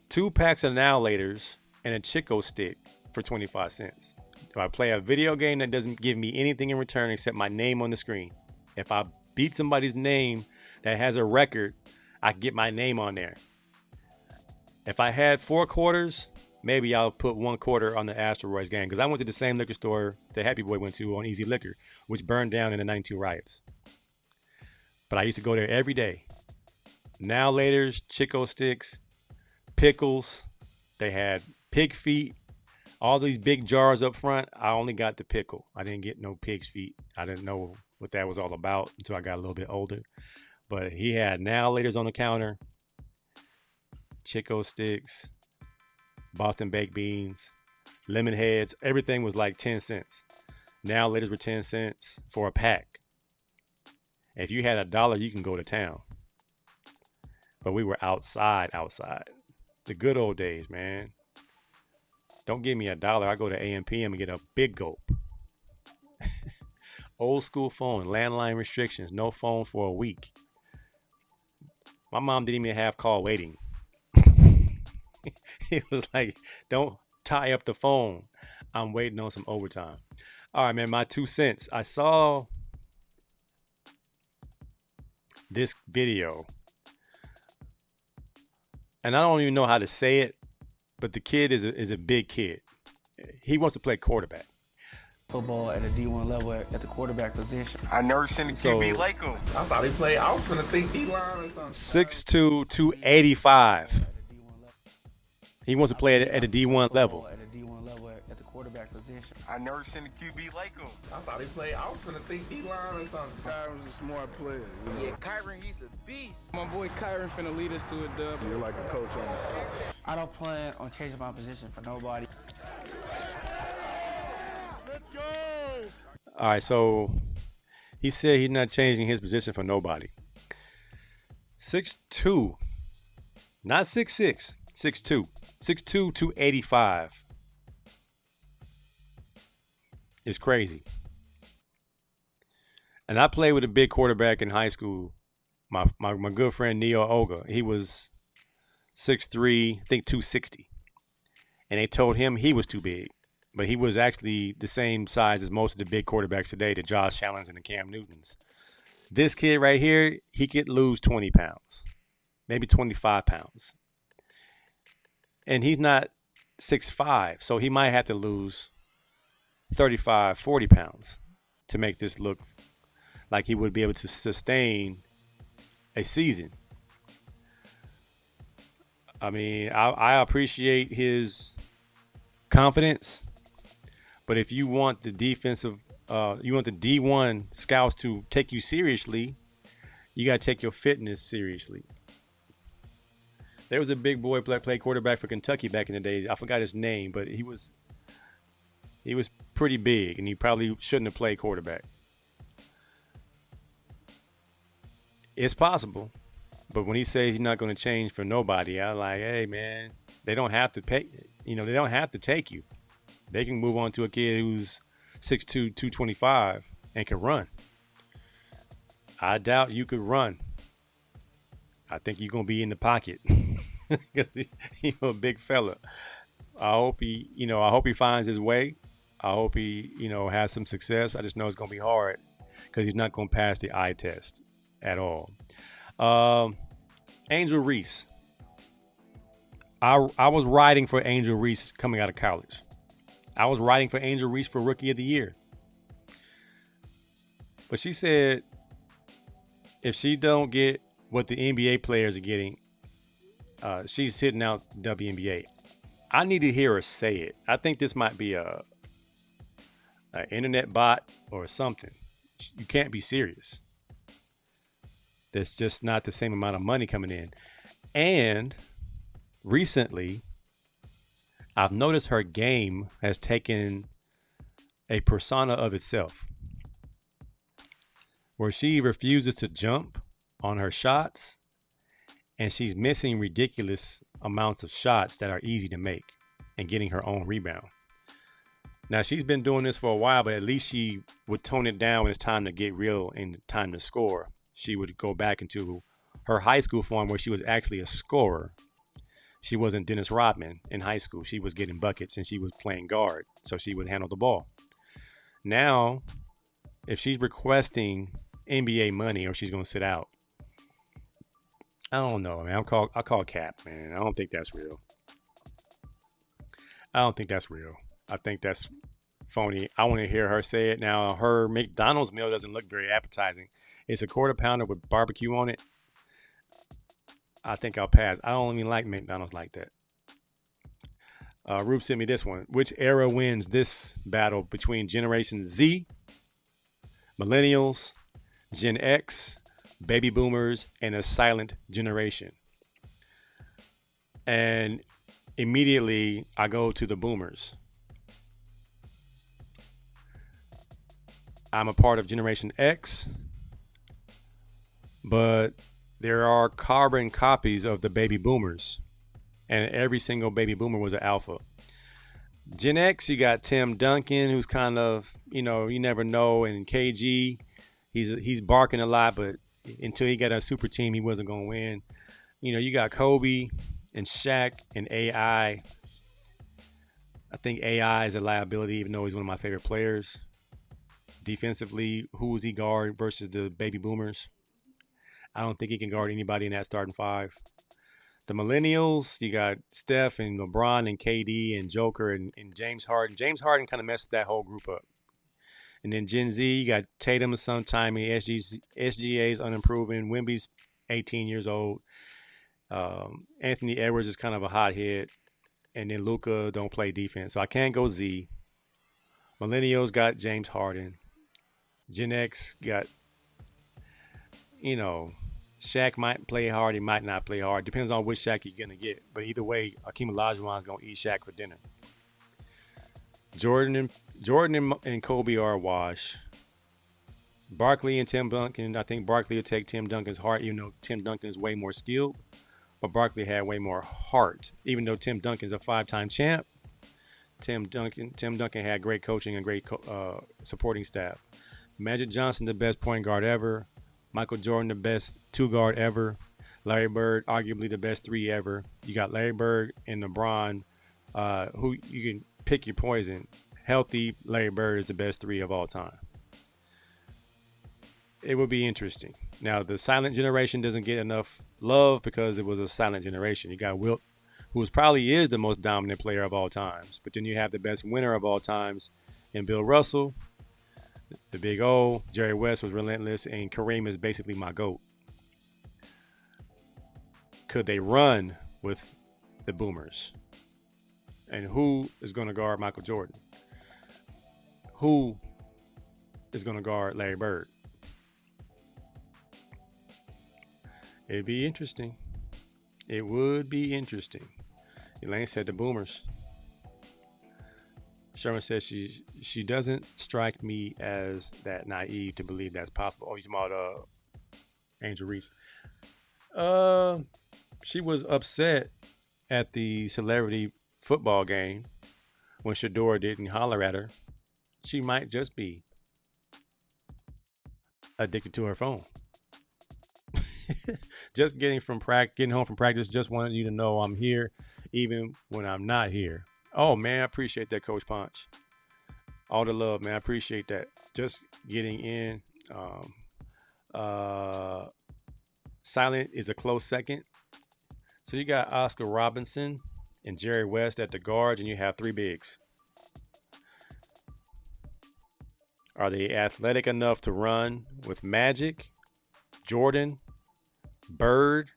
A: 2 packs of Annihilators and a Chico stick for 25 cents. If I play a video game that doesn't give me anything in return except my name on the screen, if I beat somebody's name that has a record, I get my name on there. If I had 4 quarters, maybe I'll put 1 quarter on the Asteroids game, because I went to the same liquor store that Happy Boy went to on Easy Liquor, which burned down in the 92 riots. but I used to go there every day. Now laters, Chico sticks, pickles. They had pig feet, all these big jars up front. I only got the pickle. I didn't get no pig's feet. I didn't know what that was all about until I got a little bit older. But he had now laters on the counter, Chico sticks, Boston baked beans, lemon heads. Everything was like 10 cents. Now laters were 10 cents for a pack. If you had $1, you can go to town. But we were outside. The good old days, man. Don't give me $1. I go to A&PM and get a big gulp. Old school phone, landline restrictions, no phone for a week. My mom didn't even have call waiting. It was like, don't tie up the phone. I'm waiting on some overtime. All right, man, my 2 cents. I saw this video, and I don't even know how to say it, but the kid is a big kid. He wants to play quarterback.
D: Football at a D1 level at the quarterback position.
E: I never seen a QB like him.
C: I thought he played. I was gonna think D-line or something.
A: 6'2", 285. He wants to play at a D1 level.
D: At a D1 level at the quarterback position.
E: I never seen a QB like him.
C: I thought he played. I was gonna think D-line or something.
F: Kyron's a smart player.
E: Yeah, Kyron, he's a beast.
F: My boy Kyron finna lead us to a dub.
C: You're like a coach on the field.
D: I don't plan on changing my position for nobody.
C: Let's go.
A: All right, so he said he's not changing his position for nobody. 6'2", not 6'6", 6'2", 6'2", 285. It's crazy. And I played with a big quarterback in high school. My good friend Neo Oga. He was 6'3", I think 260. And they told him he was too big. But he was actually the same size as most of the big quarterbacks today, the Josh Allens and the Cam Newtons. This kid right here, he could lose 20 pounds, maybe 25 pounds. And he's not 6'5", so he might have to lose 35, 40 pounds to make this look like he would be able to sustain a season. I mean, I appreciate his confidence. But if you want the defensive, you want the D1 scouts to take you seriously, you got to take your fitness seriously. There was a big boy played quarterback for Kentucky back in the day. I forgot his name, but he was pretty big, and he probably shouldn't have played quarterback. It's possible, but when he says he's not going to change for nobody, I'm like, hey man, they don't have to pay. They don't have to take you. They can move on to a kid who's 6'2", 225 and can run. I doubt you could run. I think you're going to be in the pocket because you're a big fella. I hope he finds his way. I hope he, has some success. I just know it's going to be hard because he's not going to pass the eye test at all. Angel Reese. I was riding for Angel Reese coming out of college. I was riding for Angel Reese for Rookie of the Year. But she said if she don't get what the NBA players are getting, she's hitting out WNBA. I need to hear her say it. I think this might be an internet bot or something. You can't be serious. There's just not the same amount of money coming in. And recently, I've noticed her game has taken a persona of itself, where she refuses to jump on her shots, and she's missing ridiculous amounts of shots that are easy to make and getting her own rebound. Now, she's been doing this for a while, but at least she would tone it down when it's time to get real and time to score. She would go back into her high school form where she was actually a scorer. She wasn't Dennis Rodman in high school. She was getting buckets and she was playing guard, so she would handle the ball. Now, if she's requesting NBA money or she's going to sit out, I don't know, man. I'll call cap, man. I don't think that's real. I think that's phony. I want to hear her say it. Now, her McDonald's meal doesn't look very appetizing. It's a quarter pounder with barbecue on it. I think I'll pass. I don't even like McDonald's like that. Rube sent me this one. Which era wins this battle between Generation Z, Millennials, Gen X, Baby Boomers, and a silent generation? And immediately I go to the Boomers. I'm a part of Generation X, but there are carbon copies of the Baby Boomers. And every single Baby Boomer was an alpha. Gen X, you got Tim Duncan, who's kind of, you never know. And KG, he's barking a lot, but until he got a super team, he wasn't going to win. You got Kobe and Shaq and AI. I think AI is a liability, even though he's one of my favorite players. Defensively, who is he guard versus the Baby Boomers? I don't think he can guard anybody in that starting five. The Millennials, you got Steph and LeBron and KD and Joker and James Harden. James Harden kind of messed that whole group up. And then Gen Z, you got Tatum sometime. SGA's unimproving. Wemby's 18 years old. Anthony Edwards is kind of a hothead. And then Luka don't play defense. So I can't go Z. Millennials got James Harden. Gen X got, Shaq might play hard. He might not play hard. Depends on which Shaq you're going to get. But either way, Hakeem Olajuwon is going to eat Shaq for dinner. Jordan and Kobe are a wash. Barkley and Tim Duncan. I think Barkley will take Tim Duncan's heart, even though Tim Duncan is way more skilled. But Barkley had way more heart. Even though Tim Duncan's a 5-time champ, Tim Duncan had great coaching and great supporting staff. Magic Johnson, the best point guard ever. Michael Jordan, the best 2-guard ever. Larry Bird, arguably the best 3 ever. You got Larry Bird and LeBron, who you can pick your poison. Healthy, Larry Bird is the best 3 of all time. It would be interesting. Now, the silent generation doesn't get enough love because it was a silent generation. You got Wilt, who probably is the most dominant player of all times. But then you have the best winner of all times in Bill Russell. The Big O, Jerry West was relentless, and Kareem is basically my GOAT. Could they run with the Boomers? And who is going to guard Michael Jordan? Who is going to guard Larry Bird? It'd be interesting. It would be interesting. Elaine said the Boomers. Sherman says she doesn't strike me as that naive to believe that's possible. Oh, you talking about Angel Reese? She was upset at the celebrity football game when Shador didn't holler at her. She might just be addicted to her phone. Just getting home from practice, just wanted you to know I'm here, even when I'm not here. Oh, man, I appreciate that, Coach Punch. All the love, man. I appreciate that. Just getting in. Silent is a close second. So you got Oscar Robinson and Jerry West at the guards, and you have 3 bigs. Are they athletic enough to run with Magic, Jordan, Bird,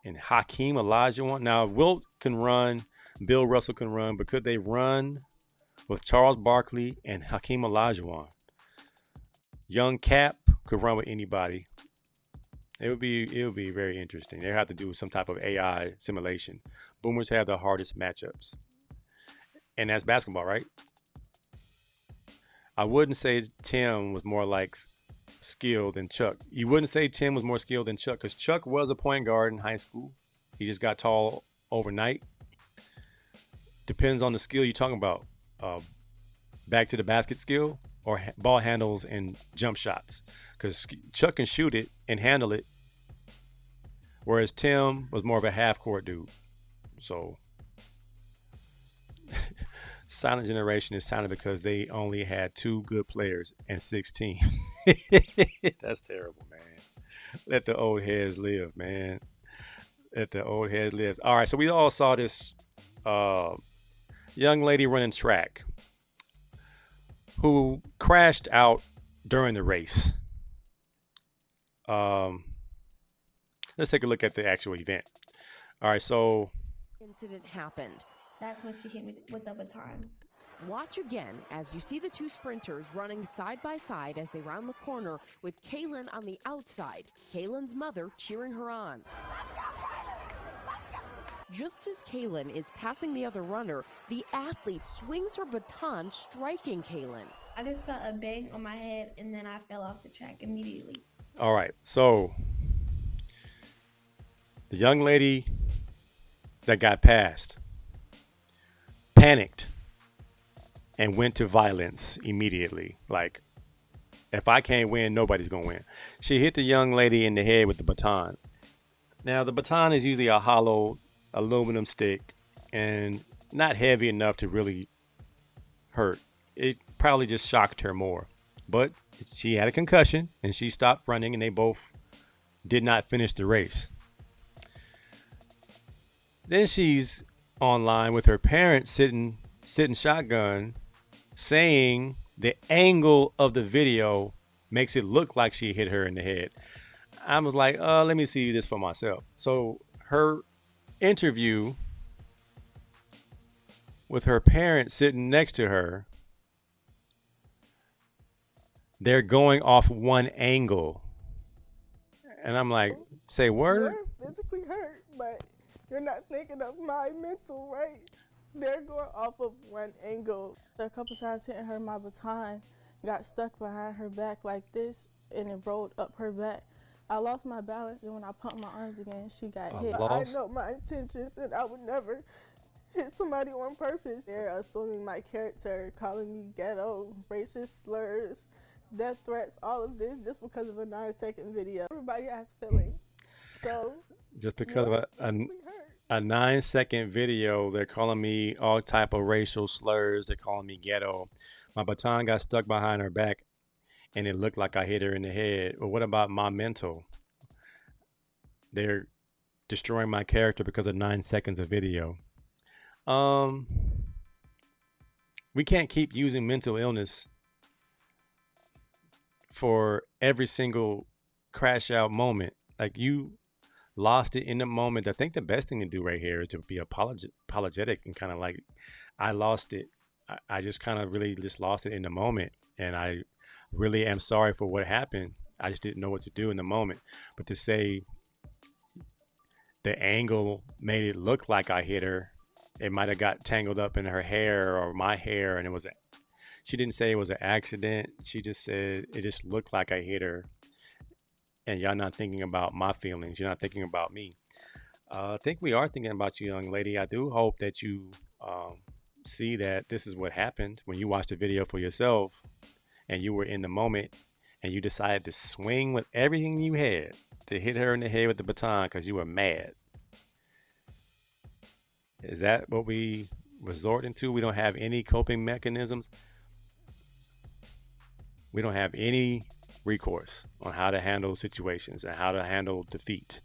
A: and Hakeem Olajuwon? Now, Wilt can run. Bill Russell can run, but could they run with Charles Barkley and Hakeem Olajuwon? Young Cap could run with anybody. It would be very interesting. They have to do some type of AI simulation. Boomers have the hardest matchups, and that's basketball, right? I wouldn't say Tim was more like skilled than Chuck. You wouldn't say Tim was more skilled than Chuck because Chuck was a point guard in high school. He just got tall overnight. Depends on the skill you're talking about. Back to the basket skill or ball handles and jump shots. Because Chuck can shoot it and handle it. Whereas Tim was more of a half-court dude. So, silent generation is silent because they only had 2 good players and 6 teams. That's terrible, man. Let the old heads live, man. Let the old heads live. All right, so we all saw this young lady running track. who crashed out during the race. Let's take a look at the actual event. All right, so
G: Incident happened.
H: That's when she hit me with the baton.
G: Watch again as you see the two sprinters running side by side as they round the corner with Kaylin on the outside, Kaylin's mother cheering her on. Just as Kaylin is passing the other runner, the athlete swings her baton, striking Kaylin.
H: I just felt a bang on my head and then I fell off the track immediately.
A: all right, so the young lady that got passed panicked and went to violence immediately. Like, if I can't win, nobody's gonna win. She hit the young lady in the head with the baton. Now, the baton is usually a hollow aluminum stick and not heavy enough to really hurt. It probably just shocked her more. But she had a concussion and she stopped running, and they both did not finish the race. Then she's online with her parents sitting shotgun, saying the angle of the video makes it look like she hit her in the head. I was like, let me see this for myself. So her interview with her parents sitting next to her, they're going off one angle. And I'm like, say word?
I: You're physically hurt, but you're not thinking of my mental, right? They're going off of one angle. A couple times hitting her, my baton got stuck behind her back like this, and it rolled up her back. I lost my balance, and when I pumped my arms again, she got hit. I know my intentions, and I would never hit somebody on purpose. They're assuming my character, calling me ghetto, racist slurs, death threats, all of this just because of a 9-second video. Everybody has feelings. So
A: just because of a 9-second video, they're calling me all type of racial slurs. They're calling me ghetto. My baton got stuck behind her back, and it looked like I hit her in the head. But what about my mental? They're destroying my character because of 9 seconds of video. We can't keep using mental illness for every single crash out moment. Like, you lost it in the moment. I think the best thing to do right here is to be apologetic and kind of like, I lost it. I just kind of really just lost it in the moment. And I really am sorry for what happened. I just didn't know what to do in the moment. But to say the angle made it look like I hit her, it might have got tangled up in her hair or my hair, and she didn't say it was an accident. She just said it just looked like I hit her. And y'all not thinking about my feelings. You're not thinking about me. I think we are thinking about you, young lady. I do hope that you see that this is what happened when you watched the video for yourself and you were in the moment and you decided to swing with everything you had to hit her in the head with the baton because you were mad. Is that what we resorting to? We don't have any coping mechanisms. We don't have any recourse on how to handle situations and how to handle defeat.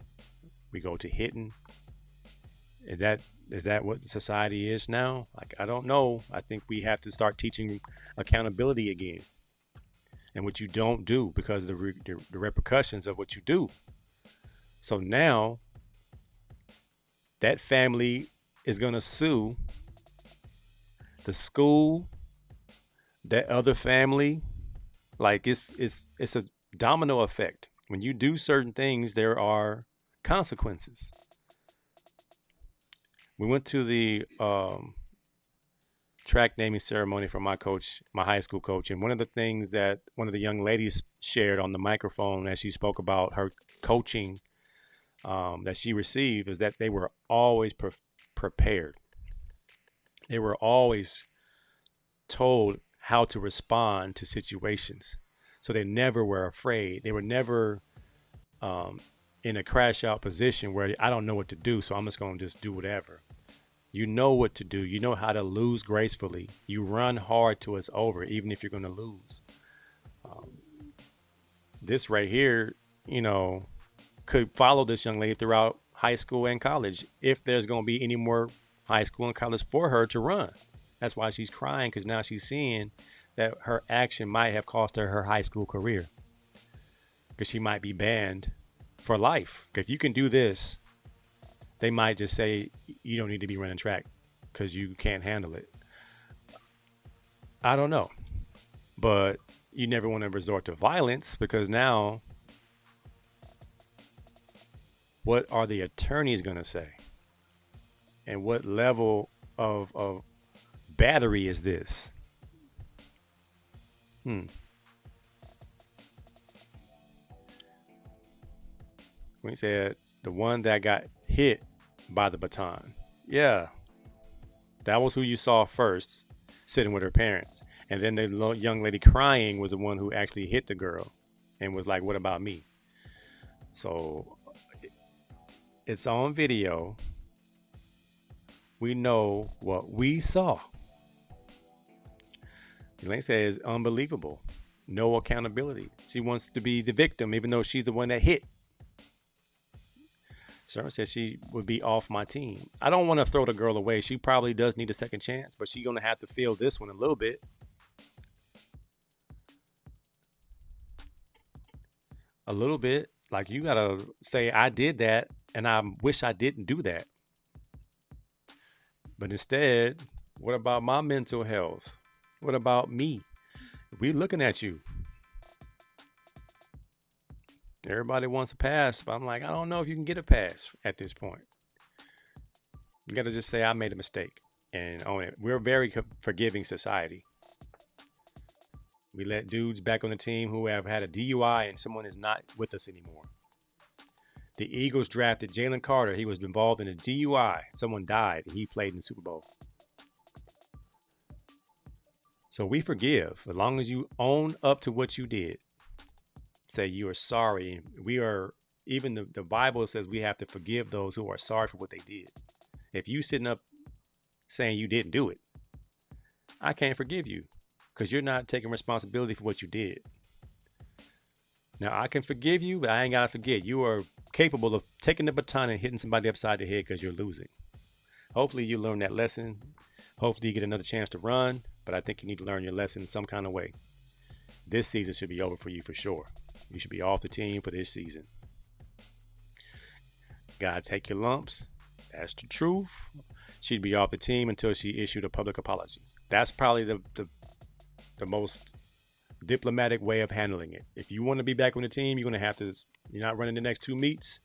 A: We go to hitting. Is that what society is now? Like, I don't know. I think we have to start teaching accountability again, and what you don't do because of the repercussions of what you do. So now that family is going to sue the school, that other family. Like, it's a domino effect. When you do certain things, there are consequences. We went to the track naming ceremony for my coach, my high school coach, and one of the things that one of the young ladies shared on the microphone as she spoke about her coaching that she received is that they were always prepared. They were always told how to respond to situations. So they never were afraid. They were never in a crash out position where I don't know what to do, so I'm just going to just do whatever. You know what to do. You know how to lose gracefully. You run hard till it's over, even if you're going to lose. This right here, could follow this young lady throughout high school and college if there's going to be any more high school and college for her to run. That's why she's crying, because now she's seeing that her action might have cost her her high school career, because she might be banned for life. If you can do this, they might just say you don't need to be running track because you can't handle it. I don't know, but you never want to resort to violence, because now what are the attorneys going to say? And what level of battery is this? When he said the one that got hit by the baton. Yeah. That was who you saw first, sitting with her parents. And then the young lady crying was the one who actually hit the girl and was like, what about me? So it's on video. We know what we saw. Elaine says unbelievable. No accountability. She wants to be the victim, even though she's the one that hit. Sharon says she would be off my team. I don't want to throw the girl away. She probably does need a second chance, but she's going to have to feel this one a little bit. A little bit. Like, you got to say, I did that, and I wish I didn't do that. But instead, what about my mental health? What about me? We're looking at you. Everybody wants a pass, but I'm like, I don't know if you can get a pass at this point. You got to just say, I made a mistake and own it. We're a very forgiving society. We let dudes back on the team who have had a DUI and someone is not with us anymore. The Eagles drafted Jalen Carter. He was involved in a DUI. Someone died. He played in the Super Bowl. So we forgive as long as you own up to what you did. Say you are sorry. We are, even the Bible says we have to forgive those who are sorry for what they did. If you sitting up saying you didn't do it, I can't forgive you because you're not taking responsibility for what you did. Now I can forgive you, but I ain't got to forget. You are capable of taking the baton and hitting somebody upside the head because you're losing. Hopefully you learn that lesson. Hopefully you get another chance to run, but I think you need to learn your lesson in some kind of way. This season should be over for you for sure. You should be off the team for this season. Gotta take your lumps. That's the truth. She'd be off the team until she issued a public apology. That's probably the most diplomatic way of handling it. If you want to be back on the team, you're going to have to, you're not running the next 2 meets.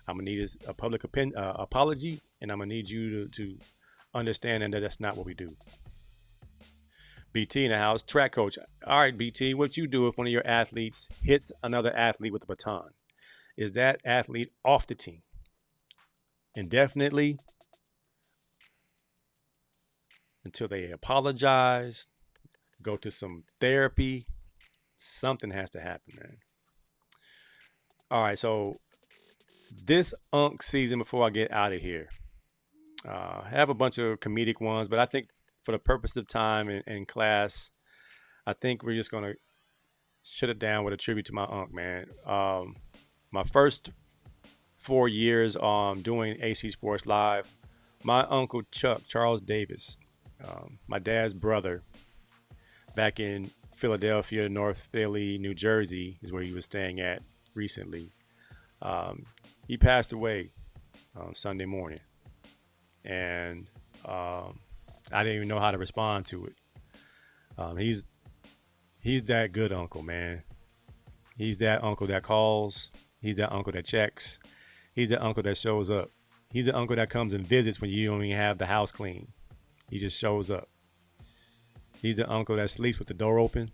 A: I'm going to need a public apology, and I'm going to need you to understand that that's not what we do. BT in the house, track coach. All right, BT, what you do if one of your athletes hits another athlete with a baton? Is that athlete off the team indefinitely until they apologize, go to some therapy? Something has to happen, man. All right, so this Unk season, before I get out of here, I have a bunch of comedic ones, but I think for the purpose of time and class, I think we're just going to shut it down with a tribute to my Unk, man. My first 4 years doing AC Sports Live, my uncle Chuck, Charles Davis, my dad's brother, back in Philadelphia, North Philly, New Jersey, is where he was staying at recently. He passed away on Sunday morning. And I didn't even know how to respond to it. He's that good uncle, man. He's that uncle that calls. He's that uncle that checks. He's the uncle that shows up. He's the uncle that comes and visits when you don't even have the house clean. He just shows up. He's the uncle that sleeps with the door open.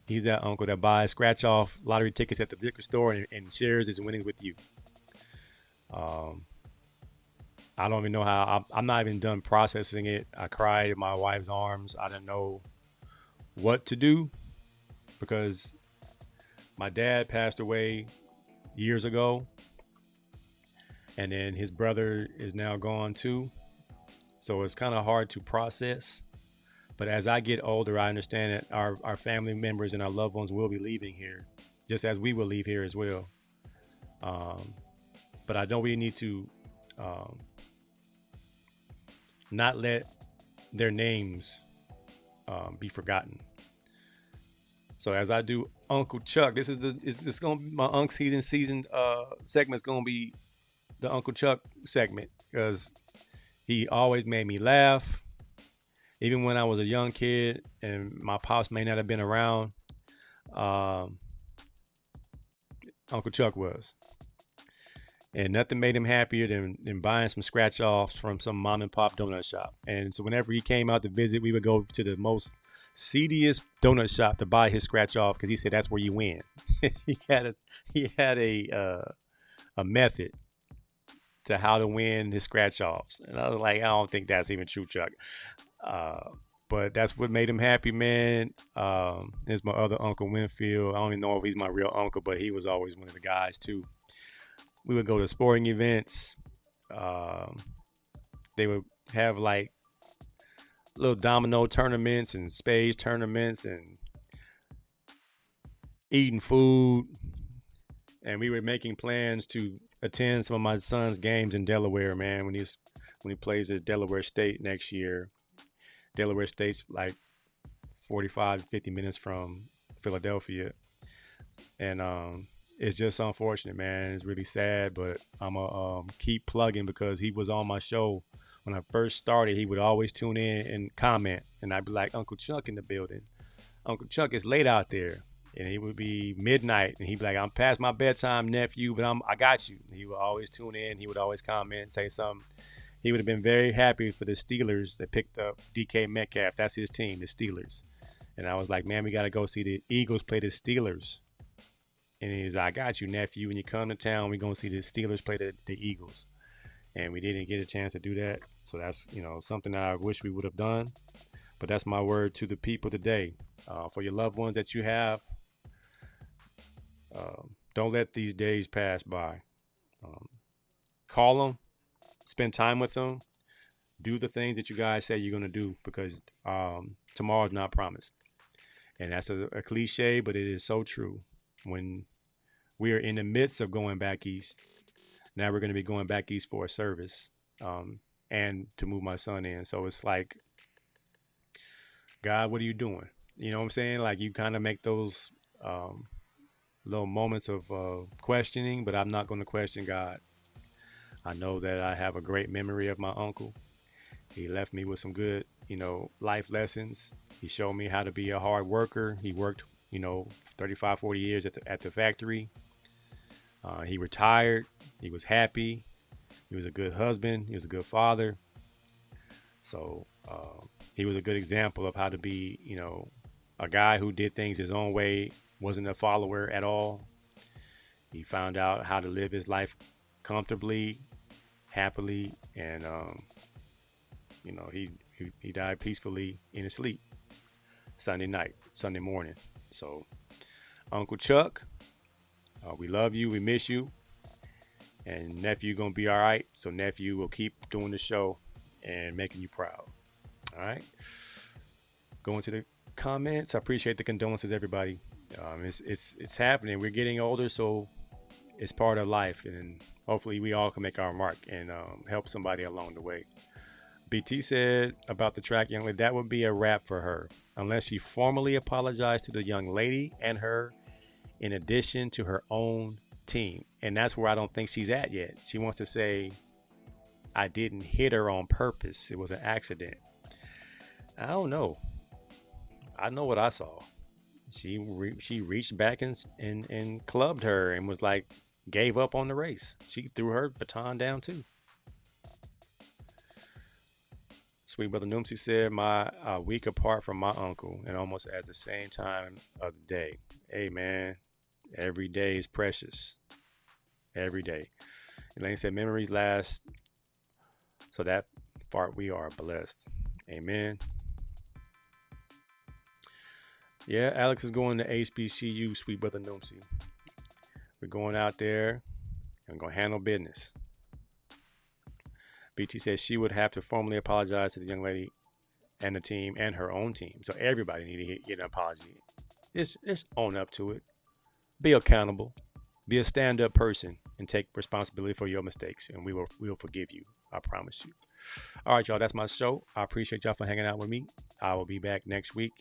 A: He's that uncle that buys scratch-off lottery tickets at the liquor store and shares his winnings with you. I don't even know how. I'm not even done processing it. I cried in my wife's arms. I didn't know what to do because my dad passed away years ago. And then his brother is now gone too. So it's kind of hard to process. But as I get older, I understand that our family members and our loved ones will be leaving here, just as we will leave here as well. But I know we need to not let their names be forgotten. So as I do Uncle Chuck, this is gonna be my Unc season segment's gonna be the Uncle Chuck segment because he always made me laugh, even when I was a young kid and my pops may not have been around. Uncle Chuck was, and nothing made him happier than buying some scratch offs from some mom and pop donut shop. And so whenever he came out to visit, we would go to the most seediest donut shop to buy his scratch off because he said that's where you win. he had a method to how to win his scratch offs, and I was like, I don't think that's even true, Chuck. But that's what made him happy, man. There's my other Uncle Winfield. I don't even know if he's my real uncle, but he was always one of the guys too. We would go to sporting events. They would have like little domino tournaments and spades tournaments and eating food. And we were making plans to attend some of my son's games in Delaware, man, when he plays at Delaware State next year. Delaware State's like 45, 50 minutes from Philadelphia. And it's just unfortunate, man. It's really sad, but I'm going to keep plugging because he was on my show. When I first started, he would always tune in and comment. And I'd be like, Uncle Chuck in the building. Uncle Chuck, it's late out there. And it would be midnight. And he'd be like, I'm past my bedtime, nephew, but I got you. And he would always tune in. He would always comment, say something. He would have been very happy for the Steelers that picked up DK Metcalf. That's his team, the Steelers. And I was like, man, we got to go see the Eagles play the Steelers. And he's like, I got you, nephew. When you come to town, we're going to see the Steelers play the Eagles. And we didn't get a chance to do that. So that's, something that I wish we would have done. But that's my word to the people today. For your loved ones that you have, don't let these days pass by. Call them. Spend time with them. Do the things that you guys say you're going to do because tomorrow's not promised. And that's a cliche, but it is so true. When we are in the midst of going back east, now we're going to be going back east for a service and to move my son in. So it's like, God, what are you doing? You know what I'm saying? Like you kind of make those little moments of questioning, but I'm not going to question God. I know that I have a great memory of my uncle. He left me with some good, life lessons. He showed me how to be a hard worker. He worked, 35, 40 years at the factory. He retired. He was happy. He was a good husband. He was a good father. So he was a good example of how to be, a guy who did things his own way, wasn't a follower at all. He found out how to live his life comfortably, happily, and he died peacefully in his sleep Sunday morning. So Uncle Chuck, we love you, we miss you, and nephew gonna be all right. So nephew will keep doing the show and making you proud. All right, going to the comments. I appreciate the condolences, everybody. It's happening. We're getting older, so it's part of life, and hopefully we all can make our mark and help somebody along the way. BT said about the track young lady, that would be a wrap for her unless she formally apologized to the young lady and her in addition to her own team. And that's where I don't think she's at yet. She wants to say, I didn't hit her on purpose. It was an accident. I don't know. I know what I saw. She reached back and clubbed her and was like, gave up on the race. She threw her baton down too. Sweet Brother Noomsy said, a week apart from my uncle and almost at the same time of the day. Hey man, every day is precious. Every day. Elaine said, memories last. So that part we are blessed. Amen. Yeah, Alex is going to HBCU, Sweet Brother Noomsy. We're going out there and going to handle business. BT says she would have to formally apologize to the young lady and the team and her own team. So everybody need to get an apology. Just own up to it. Be accountable. Be a stand-up person and take responsibility for your mistakes. And we will forgive you. I promise you. All right, y'all. That's my show. I appreciate y'all for hanging out with me. I will be back next week,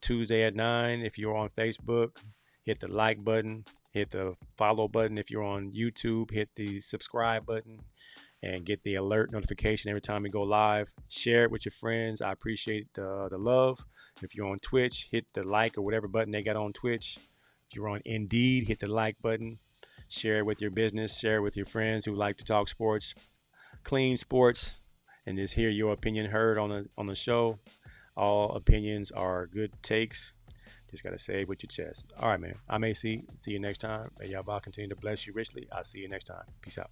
A: Tuesday at 9. If you're on Facebook, hit the like button, hit the follow button. If you're on YouTube, hit the subscribe button and get the alert notification every time we go live. Share it with your friends. I appreciate the love. If you're on Twitch, hit the like or whatever button they got on Twitch. If you're on Indeed, hit the like button. Share it with your business. Share it with your friends who like to talk sports, clean sports, and just hear your opinion heard on the show. All opinions are good takes. Just got to say it with your chest. All right, man. I'm AC. See you next time. May Yahweh continue to bless you richly. I'll see you next time. Peace out.